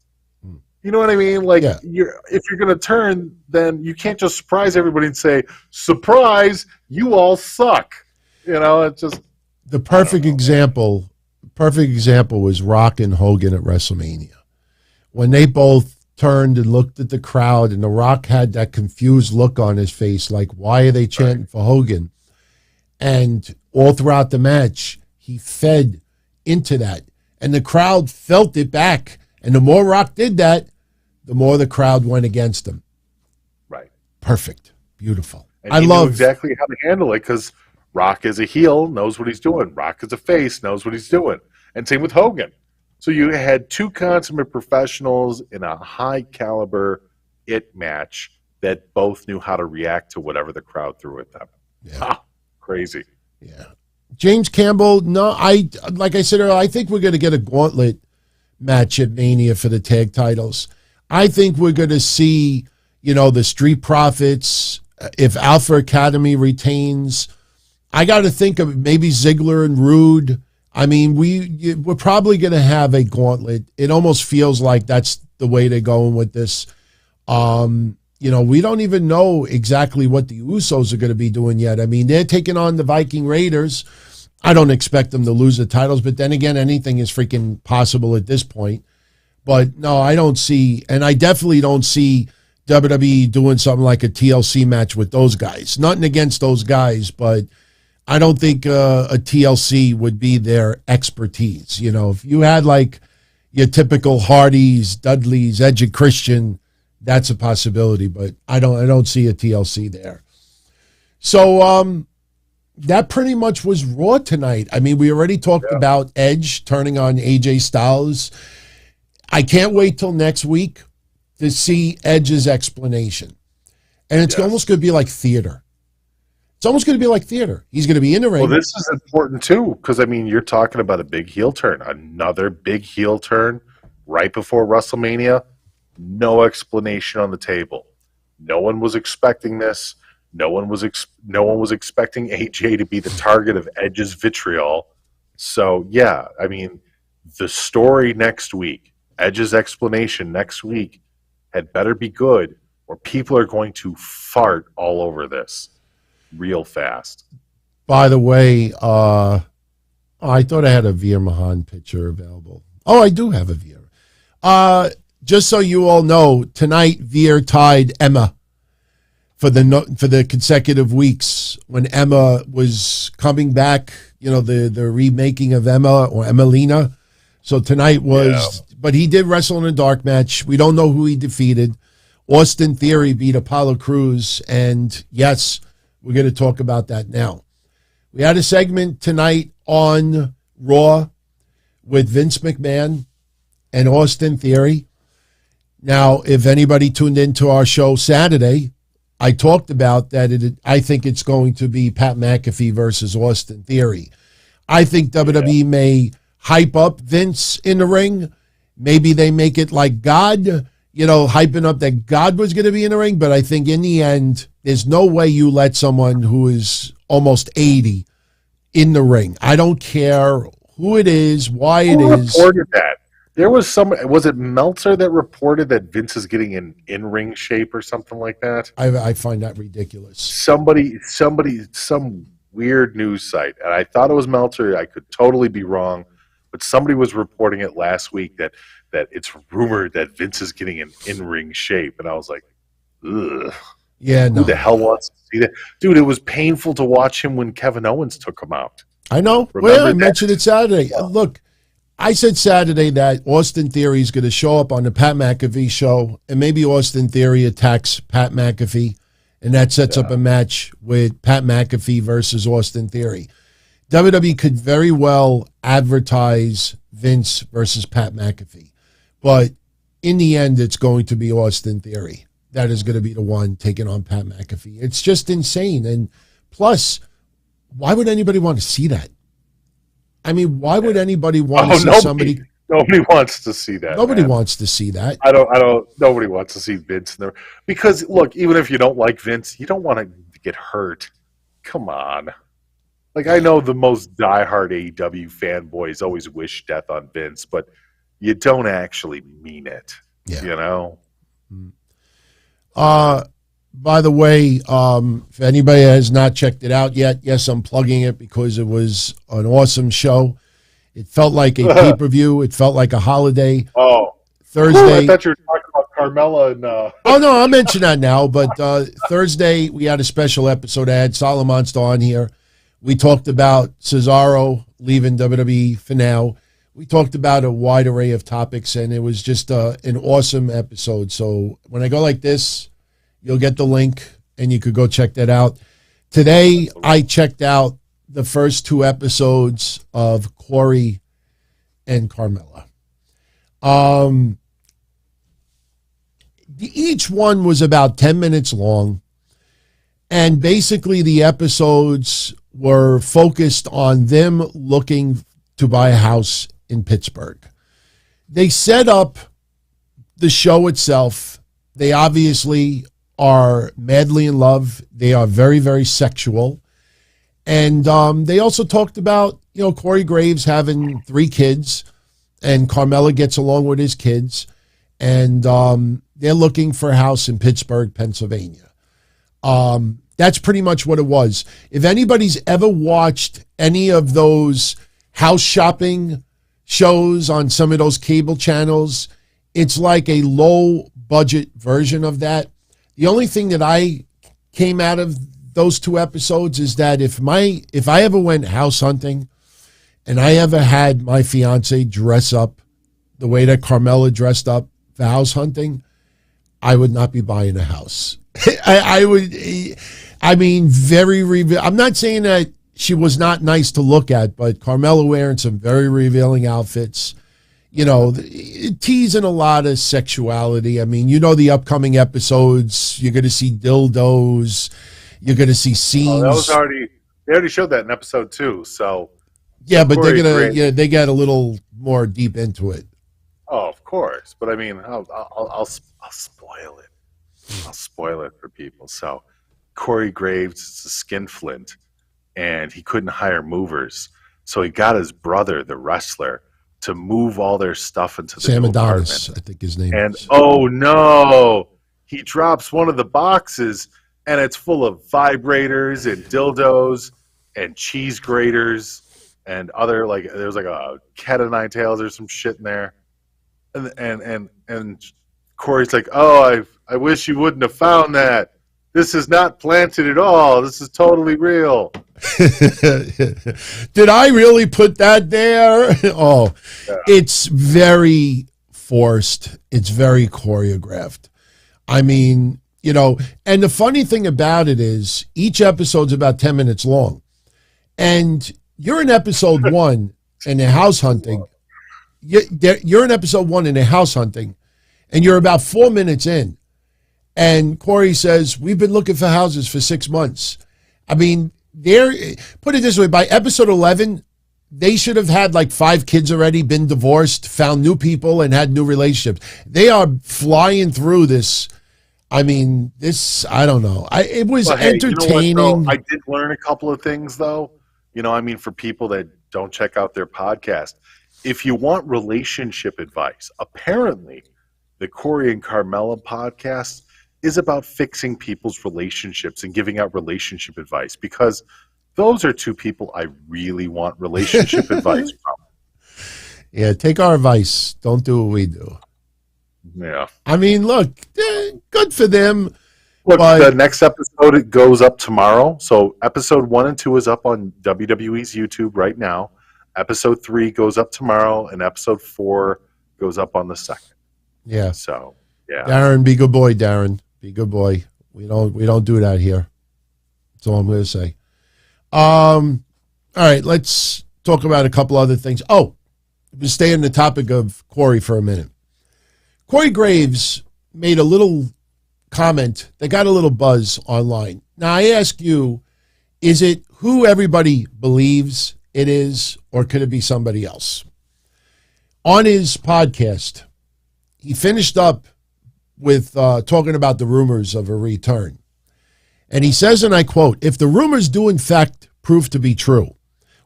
You know what I mean? Like, Yeah. if you're going to turn, then you can't just surprise everybody and say, surprise, you all suck. You know, it's just. The perfect example was Rock and Hogan at WrestleMania. When they both turned and looked at the crowd, and The Rock had that confused look on his face, like, why are they chanting for Hogan? And all throughout the match, he fed into that. And the crowd felt it back. And the more Rock did that, the more the crowd went against him. Right. Perfect. Beautiful. And he knew exactly how to handle it because Rock is a heel, knows what he's doing. Rock is a face, knows what he's doing. And same with Hogan. So you had two consummate professionals in a high-caliber match that both knew how to react to whatever the crowd threw at them. Yeah. Crazy. Yeah. James Campbell, no, like I said earlier, I think we're going to get a gauntlet match at Mania for the tag titles. I think we're going to see, the Street Profits. If Alpha Academy retains, I got to think of maybe Ziggler and Roode. I mean, we're probably going to have a gauntlet. It almost feels like that's the way they're going with this. We don't even know exactly what the Usos are going to be doing yet. I mean, they're taking on the Viking Raiders. I don't expect them to lose the titles, but then again, anything is freaking possible at this point. But no, I don't see, and I definitely don't see WWE doing something like a TLC match with those guys. Nothing against those guys, but I don't think a TLC would be their expertise. If you had like your typical Hardys, Dudleys, Edge and Christian, that's a possibility, but I don't see a TLC there. So that pretty much was Raw tonight. I mean, we already talked about Edge turning on AJ Styles. I can't wait till next week to see Edge's explanation. And it's almost going to be like theater. It's almost going to be like theater. He's going to be in the ring. Well, this is important, too, because, I mean, you're talking about a big heel turn. Another big heel turn right before WrestleMania. No explanation on the table. No one was expecting this. No one was expecting AJ to be the target of Edge's vitriol. So, yeah, I mean, the story next week, Edge's explanation next week had better be good or people are going to fart all over this real fast. By the way, I thought I had a Veer Mahaan picture available. Oh, I do have a Veer. Just so you all know, tonight Veer tied Emma for the consecutive weeks when Emma was coming back, the remaking of Emma or Emmalina. So tonight was, but he did wrestle in a dark match. We don't know who he defeated. Austin Theory beat Apollo Crews, and yes, we're going to talk about that now. We had a segment tonight on Raw with Vince McMahon and Austin Theory. Now, if anybody tuned into our show Saturday, I talked about that. I think it's going to be Pat McAfee versus Austin Theory. I think WWE may hype up Vince in the ring. Maybe they make it like God, hyping up that God was going to be in the ring. But I think in the end, there's no way you let someone who is almost 80 in the ring. I don't care who it is, why it is. Who reported that? There was was it Meltzer that reported that Vince is getting in in-ring shape or something like that? I find that ridiculous. Some weird news site, and I thought it was Meltzer. I could totally be wrong, but somebody was reporting it last week that it's rumored that Vince is getting in ring shape, and I was like, ugh. Yeah, no. Who the hell wants to see that? Dude, it was painful to watch him when Kevin Owens took him out. I know. Well, I mentioned it Saturday. Yeah. Look, I said Saturday that Austin Theory is going to show up on the Pat McAfee show, and maybe Austin Theory attacks Pat McAfee, and that sets up a match with Pat McAfee versus Austin Theory. WWE could very well advertise Vince versus Pat McAfee, but in the end, it's going to be Austin Theory. That is going to be the one taking on Pat McAfee. It's just insane. And plus, why would anybody want to see that? I mean, why would anybody want to see somebody? Nobody wants to see that. Nobody wants to see that. Nobody wants to see Vince in there. Because, look, even if you don't like Vince, you don't want to get hurt. Come on. Like, I know the most diehard AEW fanboys always wish death on Vince, but you don't actually mean it. Yeah. You know? By the way, if anybody has not checked it out yet, yes, I'm plugging it because it was an awesome show. It felt like a pay-per-view. It felt like a holiday. Oh. Thursday. I thought you were talking about Carmella and... Oh, no, I'll mention that now. But Thursday, we had a special episode. I had Solomonster on here. We talked about Cesaro leaving WWE for now. We talked about a wide array of topics, and it was just an awesome episode. So when I go like this, you'll get the link, and you could go check that out. Today, I checked out the first 2 episodes of Corey and Carmella. Each one was about 10 minutes long, and basically the episodes were focused on them looking to buy a house in Pittsburgh. They set up the show itself. They obviously are madly in love. They are very, very sexual. And they also talked about, Corey Graves having 3 kids, and Carmella gets along with his kids. And they're looking for a house in Pittsburgh, Pennsylvania. That's pretty much what it was. If anybody's ever watched any of those house shopping shows on some of those cable channels, it's like a low-budget version of that. The only thing that I came out of those 2 episodes is that if I ever went house hunting and I ever had my fiance dress up the way that Carmella dressed up for house hunting, I would not be buying a house. I would, I'm not saying that she was not nice to look at, but Carmella wearing some very revealing outfits, teasing a lot of sexuality. I mean, the upcoming episodes, you're going to see dildos, you're going to see scenes. They already showed that in episode 2, so. Yeah, but they got a little more deep into it. Oh, of course. But I mean, I'll spoil it. I'll spoil it for people. So Corey Graves is a skinflint, and he couldn't hire movers. So he got his brother, the wrestler, to move all their stuff into the Sam new Adonis, apartment. I think his name and, is. oh, no. He drops one of the boxes, and it's full of vibrators and dildos and cheese graters and other, there's a cat o' nine tails or some shit in there. And Corey's like, oh, I wish you wouldn't have found that. This is not planted at all. This is totally real. Did I really put that there? Oh, yeah. It's very forced. It's very choreographed. I mean, and the funny thing about it is each episode's about 10 minutes long. And you're in episode 1 and they're house hunting. You're in episode 1 and they're house hunting. And you're about 4 minutes in. And Corey says, we've been looking for houses for 6 months. I mean, put it this way, by episode 11, they should have had 5 kids already, been divorced, found new people, and had new relationships. They are flying through this. I mean, I don't know. It was entertaining. You know what, I did learn a couple of things, though. For people that don't check out their podcast, if you want relationship advice, apparently the Corey and Carmella podcast is about fixing people's relationships and giving out relationship advice, because those are 2 people I really want relationship advice from. Yeah, take our advice. Don't do what we do. Yeah. I mean, look, good for them. Look, the next episode, it goes up tomorrow. So episode 1 and 2 is up on WWE's YouTube right now. Episode 3 goes up tomorrow, and episode 4 goes up on the 2nd. Yeah. So, yeah. Darren, be good boy, Darren. Be good boy. We don't do that here. That's all I'm going to say. All right, let's talk about a couple other things. Oh, we'll stay on the topic of Corey for a minute. Corey Graves made a little comment that got a little buzz online. Now, I ask you, is it who everybody believes it is, or could it be somebody else? On his podcast, he finished up with talking about the rumors of a return. And he says, and I quote, if the rumors do in fact prove to be true,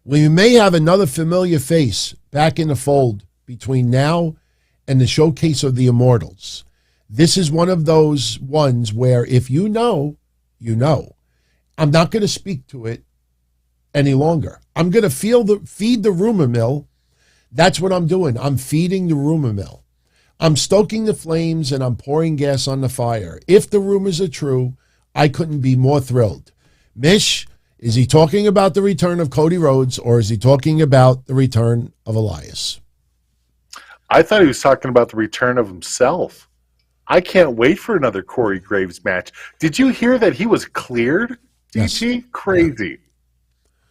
we may have another familiar face back in the fold between now and the Showcase of the Immortals. This is one of those ones where if you know, you know. I'm not going to speak to it any longer. I'm going to feed the rumor mill. That's what I'm doing. I'm feeding the rumor mill. I'm stoking the flames and I'm pouring gas on the fire. If the rumors are true, I couldn't be more thrilled. Mish, is he talking about the return of Cody Rhodes or is he talking about the return of Elias? I thought he was talking about the return of himself. I can't wait for another Corey Graves match. Did you hear that he was cleared, DT? Yes. Crazy. Yeah.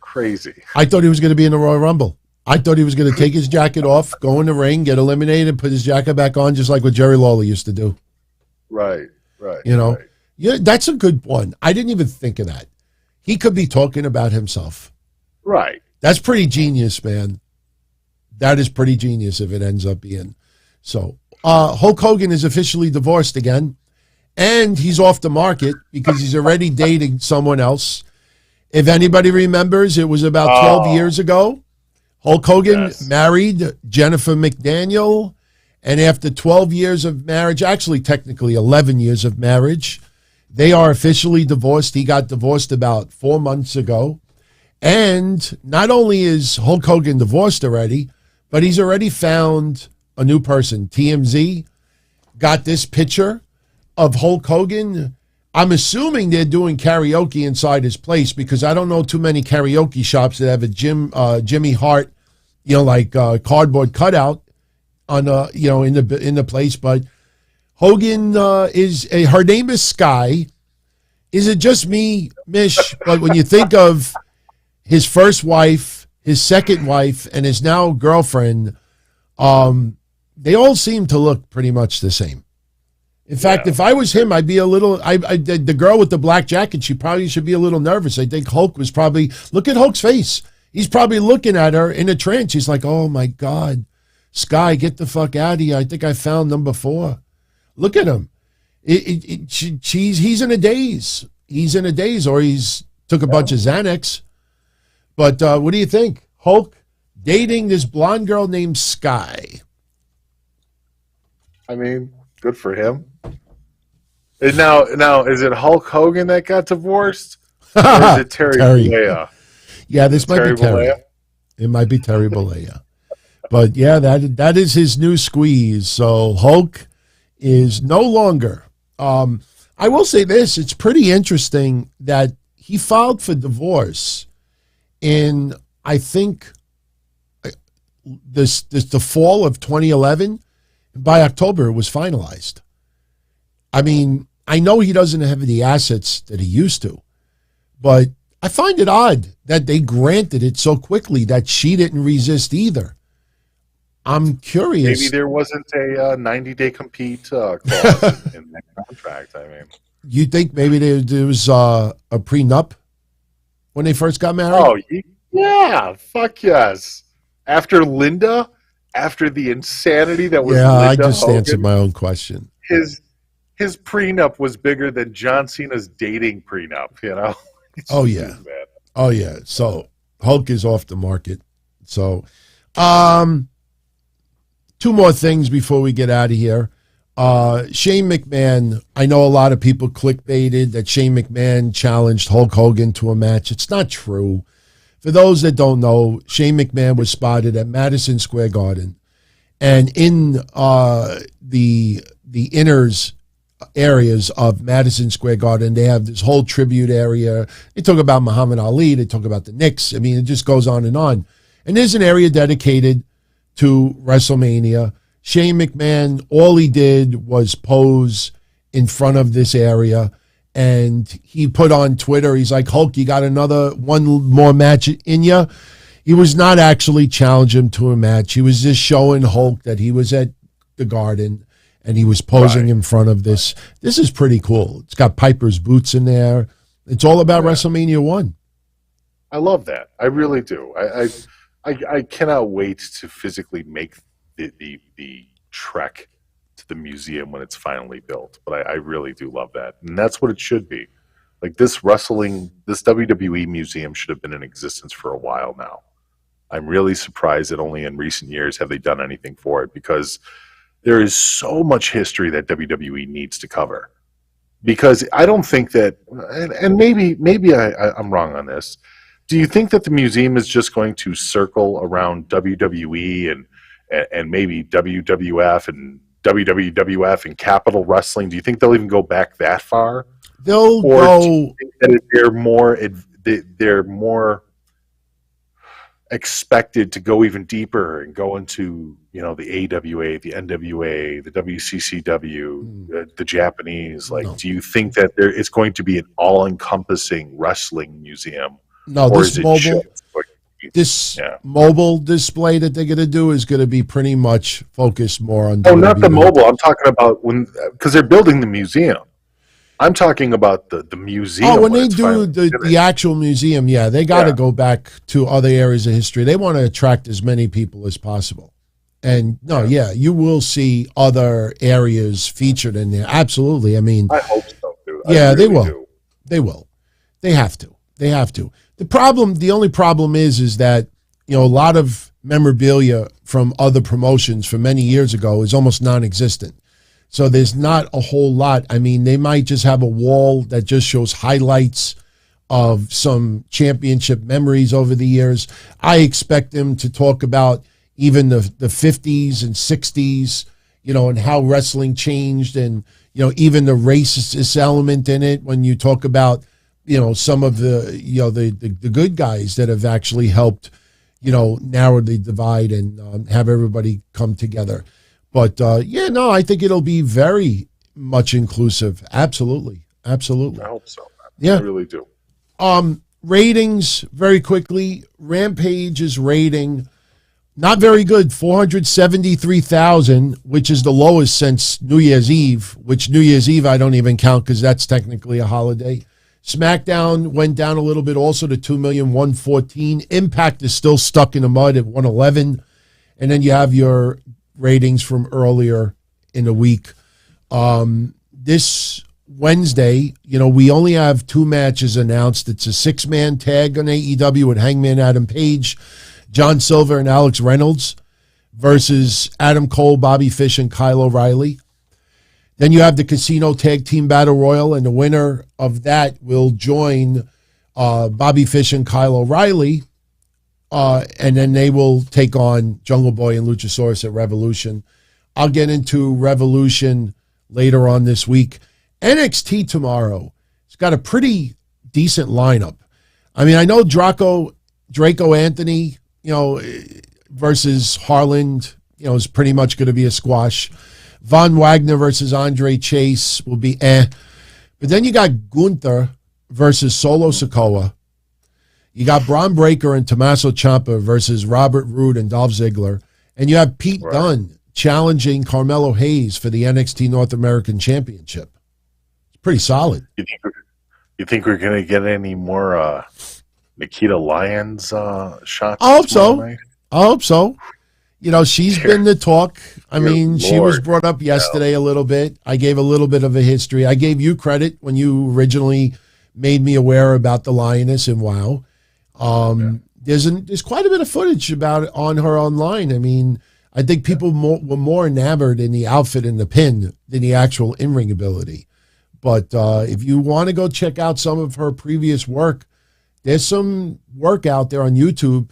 Crazy. I thought he was going to be in the Royal Rumble. I thought he was going to take his jacket off, go in the ring, get eliminated, and put his jacket back on, just like what Jerry Lawler used to do. Right. You know? Right. Yeah, that's a good one. I didn't even think of that. He could be talking about himself. Right. That's pretty genius, man. That is pretty genius if it ends up being. So, Hulk Hogan is officially divorced again, and he's off the market because he's already dating someone else. If anybody remembers, it was about 12 years ago. Hulk Hogan married Jennifer McDaniel, and after 12 years of marriage, actually technically 11 years of marriage, they are officially divorced. He got divorced about 4 months ago. And not only is Hulk Hogan divorced already, but he's already found a new person. TMZ got this picture of Hulk Hogan. I'm assuming they're doing karaoke inside his place because I don't know too many karaoke shops that have a Jimmy Hart, like cardboard cutout on in the place. But Hogan her name is Sky. Is it just me, Mish? But when you think of his first wife, his second wife, and his now girlfriend, they all seem to look pretty much the same. In fact, if I was him, I'd be a little. The girl with the black jacket, she probably should be a little nervous. I think Hulk was probably. Look at Hulk's face. He's probably looking at her in a trance. He's like, "Oh my God, Sky, get the fuck out of here! I think I found number 4." Look at him. He's in a daze. He's in a daze, or he's took a bunch of Xanax. But what do you think? Hulk dating this blonde girl named Sky. I mean, good for him. And now, is it Hulk Hogan that got divorced, or is it Terry Bollea? Yeah, this might be Terry. It might be Terry Bollea. But yeah, that is his new squeeze. So Hulk is no longer. I will say this: it's pretty interesting that he filed for divorce in, I think, the fall of 2011. By October, it was finalized. I mean, I know he doesn't have the assets that he used to, but I find it odd that they granted it so quickly that she didn't resist either. I'm curious. Maybe there wasn't a 90-day compete clause in that contract. I mean, you think maybe there was a prenup when they first got married? Oh, yeah. Fuck yes. After Linda? After the insanity that was Linda I just Hogan, answered my own question. His prenup was bigger than John Cena's dating prenup, Oh, yeah. Oh, yeah. So Hulk is off the market. So 2 more things before we get out of here. Shane McMahon, I know a lot of people clickbaited that Shane McMahon challenged Hulk Hogan to a match. It's not true. For those that don't know, Shane McMahon was spotted at Madison Square Garden, and in the inners areas of Madison Square Garden, they have this whole tribute area. They talk about Muhammad Ali. They talk about the Knicks. I mean, it just goes on. And there's an area dedicated to WrestleMania. Shane McMahon, all he did was pose in front of this area. And he put on Twitter, he's like, Hulk, you got one more match in you? He was not actually challenging him to a match. He was just showing Hulk that he was at the Garden and he was posing in front of this. This is pretty cool. It's got Piper's boots in there. It's all about WrestleMania 1. I love that. I really do. I cannot wait to physically make the trek to the museum when it's finally built. But I really do love that. And that's what it should be. Like this WWE museum should have been in existence for a while now. I'm really surprised that only in recent years have they done anything for it, because there is so much history that WWE needs to cover. Because I don't think that, and maybe I'm wrong on this. Do you think that the museum is just going to circle around WWE and maybe WWF and WWF and Capital Wrestling? Do you think they'll even go back that far? They'll Or go. do you think that they're more expected to go even deeper and go into, the AWA, the NWA, the WCCW, the Japanese? Like, do you think that it's going to be an all-encompassing wrestling museum? No, or this is it mobile. just Mobile display that they're going to do is going to be pretty much focused more on. Oh, not the WWE. mobile. I'm talking about because they're building the museum. I'm talking about the museum. Oh, when they do the actual museum, yeah, they got to go back to other areas of history. They want to attract as many people as possible. And you will see other areas featured in there. Absolutely. I mean, I hope so, dude. They will. Do. They will. They have to. They have to. The only problem is that, a lot of memorabilia from other promotions from many years ago is almost non-existent. So there's not a whole lot. I mean, they might just have a wall that just shows highlights of some championship memories over the years. I expect them to talk about even the 50s and 60s, and how wrestling changed, and, even the racist element in it when you talk about, some of the good guys that have actually helped, narrow the divide and have everybody come together. But, I think it'll be very much inclusive. Absolutely. Absolutely. I hope so. Yeah. I really do. Ratings, very quickly. Rampage is rating not very good, 473,000, which is the lowest since New Year's Eve, which New Year's Eve I don't even count because that's technically a holiday. SmackDown went down a little bit also to 2,114,000. Impact is still stuck in the mud at 111. And then you have your ratings from earlier in the week. This Wednesday, we only have 2 matches announced. It's a 6-man tag on AEW with Hangman Adam Page, John Silver, and Alex Reynolds versus Adam Cole, Bobby Fish, and Kyle O'Reilly. Then you have the Casino Tag Team Battle Royal, and the winner of that will join Bobby Fish and Kyle O'Reilly, and then they will take on Jungle Boy and Luchasaurus at Revolution. I'll get into Revolution later on this week. NXT tomorrow. It's got a pretty decent lineup. I mean, I know Draco Anthony, versus Harland, is pretty much going to be a squash. Von Wagner versus Andre Chase will be But then you got Gunther versus Solo Sikoa. You got Braun Breaker and Tommaso Ciampa versus Robert Roode and Dolph Ziggler. And you have Pete Dunne challenging Carmelo Hayes for the NXT North American Championship. It's pretty solid. You think we're going to get any more Nikita Lyons shots? I hope so. She's been the talk. I mean, she was brought up yesterday a little bit. I gave a little bit of a history. I gave you credit when you originally made me aware about the Lioness and WoW. There's quite a bit of footage about it on her online. I mean, I think people were more enamored in the outfit and the pin than the actual in-ring ability. But if you want to go check out some of her previous work, there's some work out there on YouTube.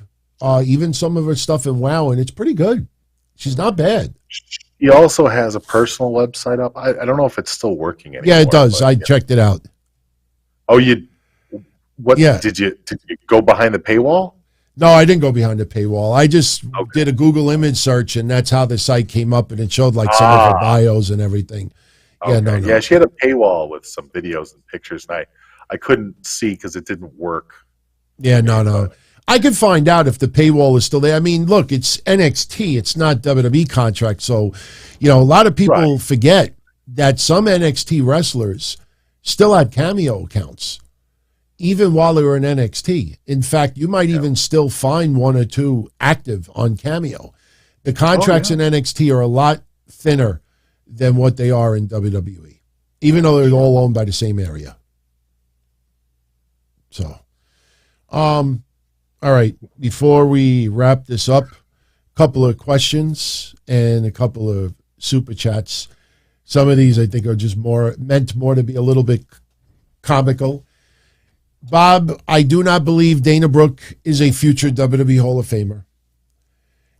Even some of her stuff in WoW, and it's pretty good. She's not bad. She also has a personal website up. I don't know if it's still working anymore. Yeah, it does. I checked it out. Oh, did you go behind the paywall? No, I didn't go behind the paywall. I just did a Google image search, and that's how the site came up, and it showed like some of her bios and everything. Okay. Yeah, no. Yeah, she had a paywall with some videos and pictures, and I couldn't see because it didn't work. Yeah, no. I could find out if the paywall is still there. I mean, look, it's NXT. It's not WWE contract. So, a lot of people forget that some NXT wrestlers still had Cameo accounts, even while they were in NXT. In fact, you might even still find 1 or 2 active on Cameo. The contracts in NXT are a lot thinner than what they are in WWE, even though they're all owned by the same area. So, all right, before we wrap this up, a couple of questions and a couple of super chats. Some of these I think are just meant more to be a little bit comical. Bob, I do not believe Dana Brooke is a future WWE Hall of Famer.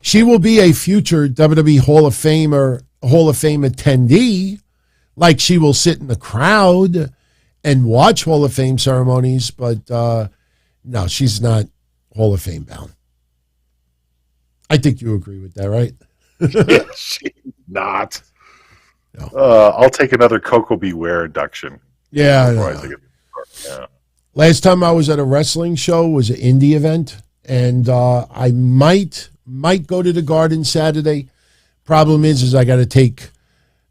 She will be a future WWE Hall of Fame attendee, like she will sit in the crowd and watch Hall of Fame ceremonies, but no, she's not Hall of Fame bound. I think you agree with that, right? Yeah, she's not. No. I'll take another Coco Beware induction. Yeah. Yeah. Last time I was at a wrestling show was an indie event, and I might go to the Garden Saturday. Problem is I got to take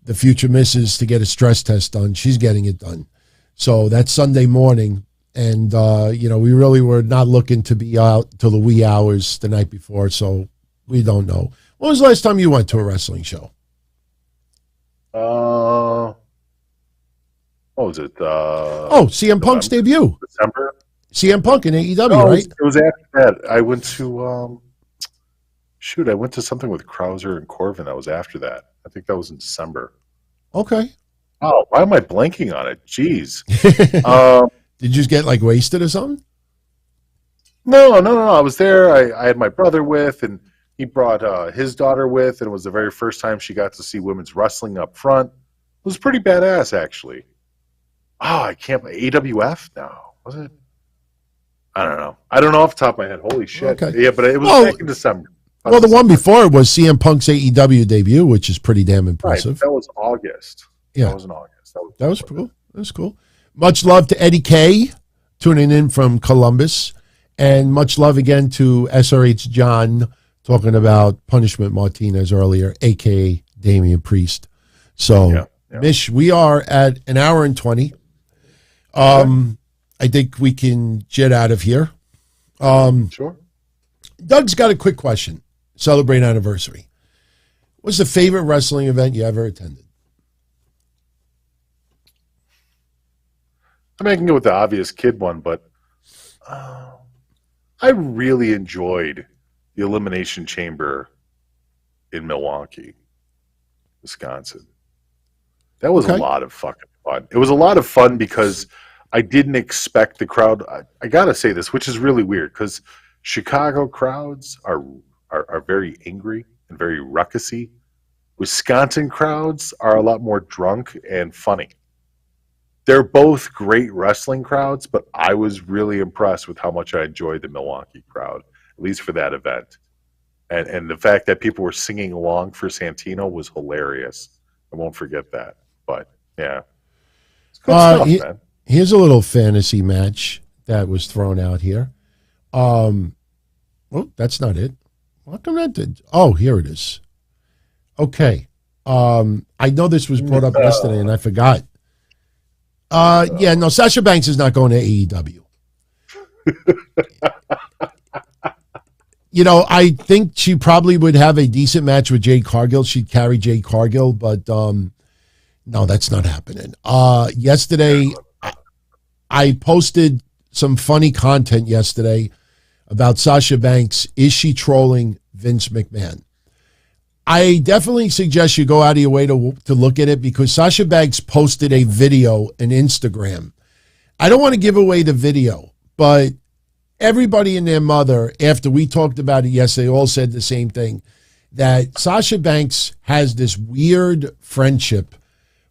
the future missus to get a stress test done. She's getting it done. So that's Sunday morning, and we really were not looking to be out till the wee hours the night before, so we don't know. When was the last time you went to a wrestling show? What was it? CM Punk's debut. December? CM Punk in AEW, right? It was after that. I went to, I went to something with Krauser and Corvin. That was after that. I think that was in December. Okay. Oh, why am I blanking on it? Jeez. Did you just get like wasted or something? No. I was there. I had my brother with, and he brought his daughter with, and it was the very first time she got to see women's wrestling up front. It was pretty badass, actually. Oh, I can't. AWF? No. Was it? I don't know. I don't know off the top of my head. Holy shit. Okay. Yeah, but it was back in December. Well, the one before it was CM Punk's AEW debut, which is pretty damn impressive. Right, that was August. Yeah. That was in August. That was cool. That was cool. Much love to Eddie K, tuning in from Columbus. And much love again to SRH John, talking about Punishment Martinez earlier, a.k.a. Damian Priest. So, yeah. Mish, we are at an hour and 20. I think we can jet out of here. Sure. Doug's got a quick question. Celebrate anniversary. What's the favorite wrestling event you ever attended? I mean, I can go with the obvious kid one, but I really enjoyed the Elimination Chamber in Milwaukee, Wisconsin. That was a lot of fucking fun. It was a lot of fun because I didn't expect the crowd. I got to say this, which is really weird because Chicago crowds are very angry and very ruckusy. Wisconsin crowds are a lot more drunk and funny. They're both great wrestling crowds, but I was really impressed with how much I enjoyed the Milwaukee crowd, at least for that event. And the fact that people were singing along for Santino was hilarious. I won't forget that. But, yeah. It's good stuff, man. Here's a little fantasy match that was thrown out here. Oh, that's not it. How come that did? Oh, here it is. Okay. I know this was brought up yesterday, and I forgot. Sasha Banks is not going to AEW. I think she probably would have a decent match with Jade Cargill. She'd carry Jade Cargill, but no, that's not happening. Yesterday, I posted some funny content yesterday about Sasha Banks. Is she trolling Vince McMahon? I definitely suggest you go out of your way to look at it because Sasha Banks posted a video on Instagram. I don't want to give away the video, but everybody and their mother, after we talked about it yesterday, all said the same thing, that Sasha Banks has this weird friendship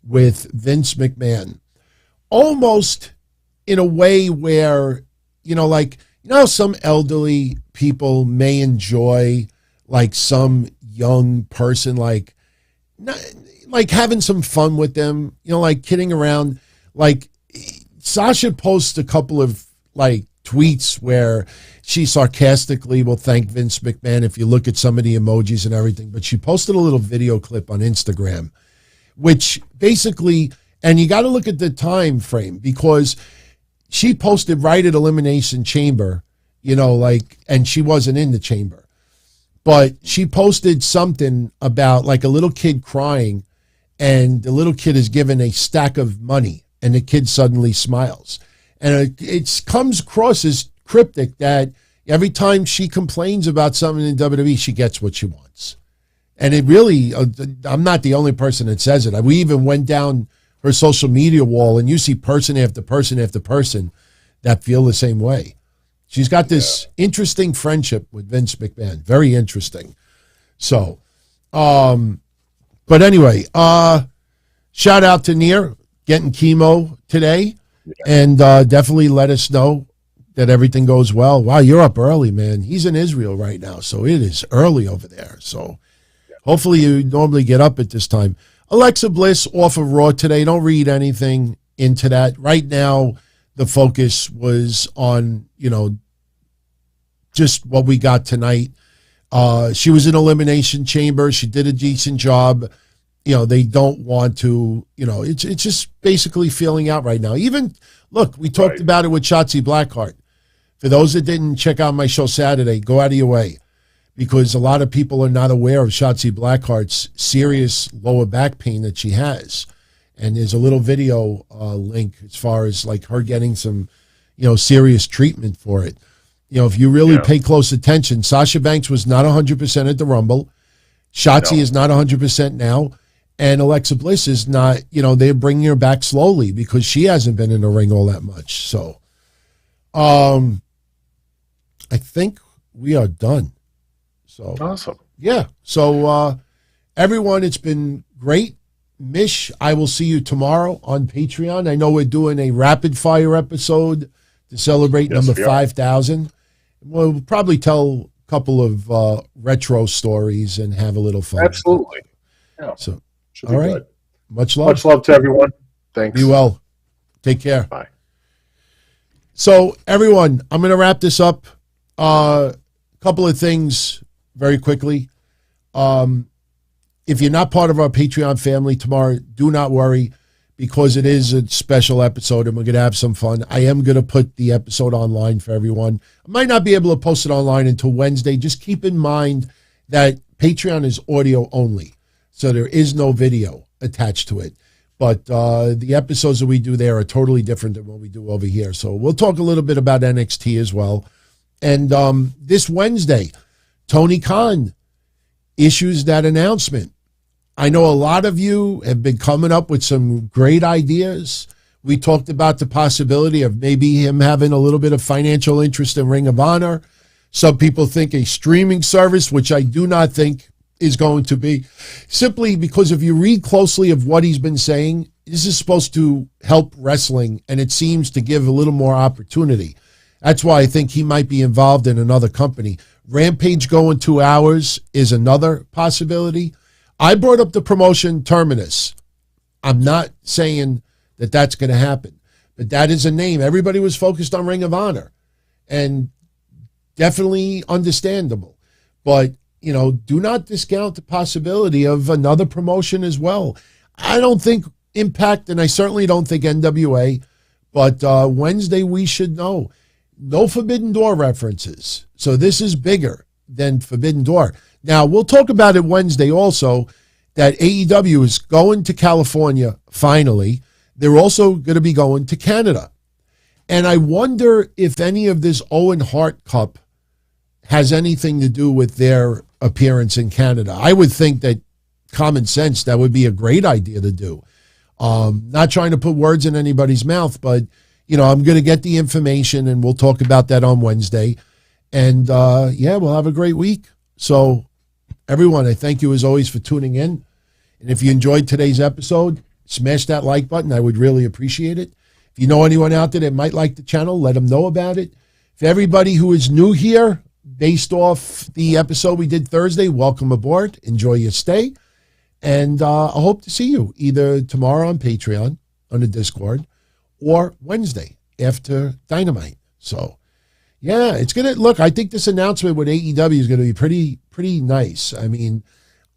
with Vince McMahon, almost in a way where, how some elderly people may enjoy like some young person, like having some fun with them, like kidding around. Like Sasha posts a couple of like tweets where she sarcastically will thank Vince McMahon if you look at some of the emojis and everything, but she posted a little video clip on Instagram, which basically, and you got to look at the time frame because she posted right at Elimination Chamber, and she wasn't in the chamber. But she posted something about like a little kid crying, and the little kid is given a stack of money, and the kid suddenly smiles. And it comes across as cryptic that every time she complains about something in WWE, she gets what she wants. And it really, I'm not the only person that says it. We even went down her social media wall, and you see person after person after person that feel the same way. She's got this interesting friendship with Vince McMahon. Very interesting. So, but anyway, shout out to Neer getting chemo today, and definitely let us know that everything goes well. Wow, you're up early, man. He's in Israel right now, so it is early over there. So hopefully you normally get up at this time. Alexa Bliss off of Raw today. Don't read anything into that. Right now, the focus was on, just what we got tonight. She was in Elimination Chamber. She did a decent job. They don't want to, it's just basically feeling out right now. Even, look, we talked about it with Shotzi Blackheart. For those that didn't check out my show Saturday, go out of your way, because a lot of people are not aware of Shotzi Blackheart's serious lower back pain that she has. And there's a little video link as far as like her getting some, serious treatment for it. If you really pay close attention, Sasha Banks was not 100% at the Rumble. Shotzi is not 100% now. And Alexa Bliss is not, they're bringing her back slowly because she hasn't been in the ring all that much. So I think we are done. So awesome. Yeah. So everyone, it's been great. Mish, I will see you tomorrow on Patreon. I know we're doing a rapid fire episode to celebrate number 5,000. We'll probably tell a couple of retro stories and have a little fun. Absolutely. Yeah. So, should all right. Good. Much love. Much love to everyone. Thanks. Be well. Take care. Bye. So, everyone, I'm going to wrap this up. A couple of things very quickly. If you're not part of our Patreon family tomorrow, do not worry, because it is a special episode and we're going to have some fun. I am going to put the episode online for everyone. I might not be able to post it online until Wednesday. Just keep in mind that Patreon is audio only, so there is no video attached to it. But the episodes that we do there are totally different than what we do over here. So we'll talk a little bit about NXT as well. And this Wednesday, Tony Khan issues that announcement. I know a lot of you have been coming up with some great ideas. We talked about the possibility of maybe him having a little bit of financial interest in Ring of Honor. Some people think a streaming service, which I do not think is going to be, simply because if you read closely of what he's been saying, this is supposed to help wrestling, and it seems to give a little more opportunity. That's why I think he might be involved in another company. Rampage going 2 hours is another possibility. I brought up the promotion Terminus. I'm not saying that that's going to happen, but that is a name. Everybody was focused on Ring of Honor, and definitely understandable. But, do not discount the possibility of another promotion as well. I don't think Impact, and I certainly don't think NWA, but Wednesday we should know. No Forbidden Door references. So this is bigger than Forbidden Door. Now, we'll talk about it Wednesday also, that AEW is going to California finally. They're also going to be going to Canada. And I wonder if any of this Owen Hart Cup has anything to do with their appearance in Canada. I would think that common sense, that would be a great idea to do. Not trying to put words in anybody's mouth, but, I'm going to get the information and we'll talk about that on Wednesday. And, we'll have a great week. So, everyone, I thank you as always for tuning in. And if you enjoyed today's episode, smash that like button. I would really appreciate it. If you know anyone out there that might like the channel, let them know about it. For everybody who is new here, based off the episode we did Thursday, welcome aboard. Enjoy your stay. And I hope to see you either tomorrow on Patreon, on the Discord, or Wednesday after Dynamite. So, yeah, it's going to, look, I think this announcement with AEW is going to be pretty nice. I mean,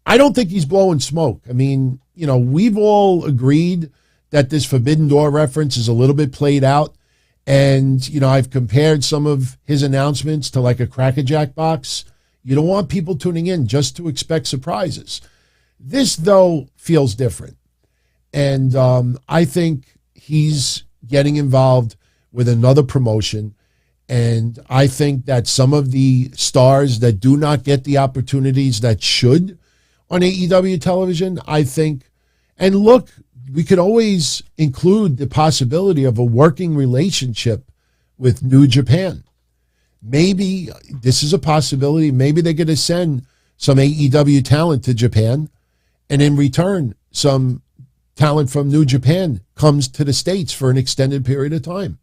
I don't think he's blowing smoke. I mean, we've all agreed that this Forbidden Door reference is a little bit played out. And, I've compared some of his announcements to like a Cracker Jack box. You don't want people tuning in just to expect surprises. This, though, feels different. And I think he's getting involved with another promotion. And I think that some of the stars that do not get the opportunities that should on AEW television, I think. And look, we could always include the possibility of a working relationship with New Japan. Maybe this is a possibility. Maybe they're going to send some AEW talent to Japan, and in return, some talent from New Japan comes to the States for an extended period of time.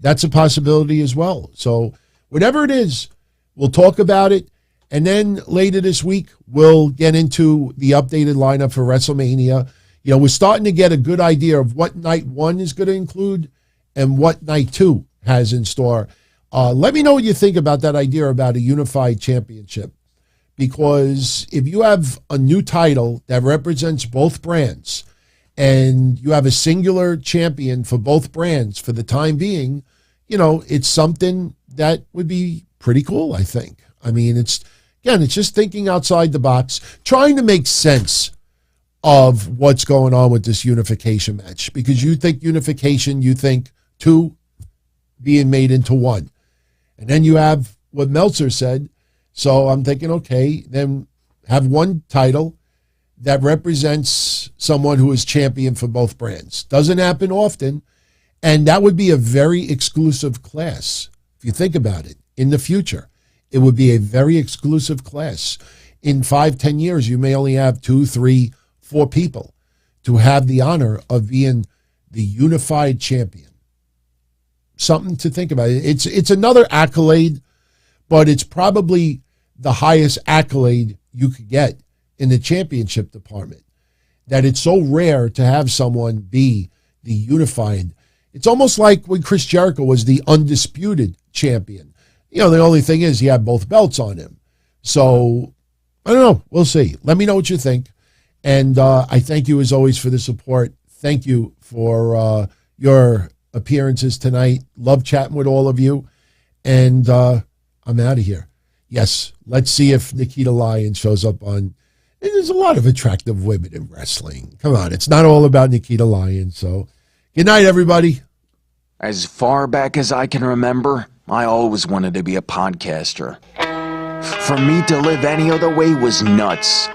That's a possibility as well. So whatever it is, we'll talk about it. And then later this week, we'll get into the updated lineup for WrestleMania. You know, we're starting to get a good idea of what night one is going to include and what night two has in store. Let me know what you think about that idea about a unified championship. Because if you have a new title that represents both brands and you have a singular champion for both brands for the time being, you know, it's something that would be pretty cool, I think. I mean, it's just thinking outside the box, trying to make sense of what's going on with this unification match. Because you think unification, you think two being made into one. And then you have what Meltzer said. So I'm thinking, okay, then have one title that represents someone who is champion for both brands. Doesn't happen often. And that would be a very exclusive class. If you think about it, in the future, it would be a very exclusive class. In 5-10 years, you may only have 2, 3, 4 people to have the honor of being the unified champion. Something to think about. It's another accolade, but it's probably the highest accolade you could get in the championship department. That it's so rare to have someone be the unified. It's almost like when Chris Jericho was the undisputed champion. You know, the only thing is he had both belts on him. So, I don't know. We'll see. Let me know what you think. And I thank you, as always, for the support. Thank you for your appearances tonight. Love chatting with all of you. And I'm out of here. Yes, let's see if Nikita Lyons shows up on. And there's a lot of attractive women in wrestling. Come on, it's not all about Nikita Lyons. So, good night, everybody. As far back as I can remember, I always wanted to be a podcaster. For me to live any other way was nuts.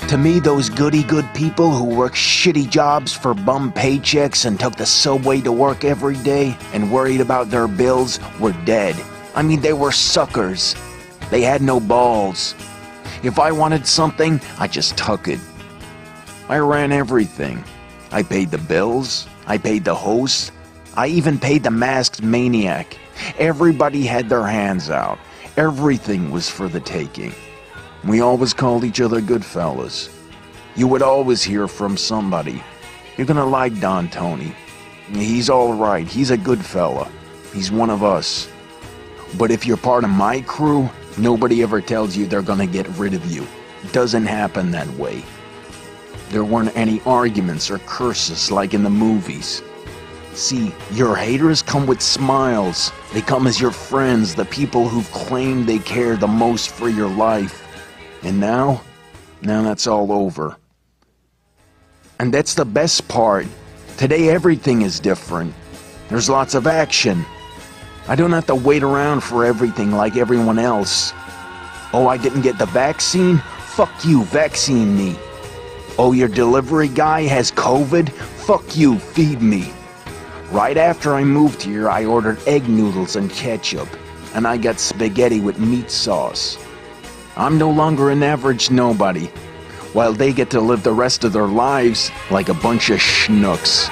To me, those goody-good people who worked shitty jobs for bum paychecks and took the subway to work every day and worried about their bills were dead. I mean, they were suckers. They had no balls. If I wanted something, I just took it. I ran everything. I paid the bills. I paid the host. I even paid the masked maniac. Everybody had their hands out. Everything was for the taking. We always called each other good fellas. You would always hear from somebody. You're gonna like Don Tony. He's all right. He's a good fella. He's one of us. But if you're part of my crew, nobody ever tells you they're gonna get rid of you. It doesn't happen that way. There weren't any arguments or curses like in the movies. See, your haters come with smiles. They come as your friends, the people who've claimed they care the most for your life. And now that's all over. And that's the best part. Today everything is different. There's lots of action. I don't have to wait around for everything like everyone else. Oh, I didn't get the vaccine? Fuck you, vaccine me. Oh, your delivery guy has COVID? Fuck you, feed me. Right after I moved here, I ordered egg noodles and ketchup, and I got spaghetti with meat sauce. I'm no longer an average nobody, while they get to live the rest of their lives like a bunch of schnooks.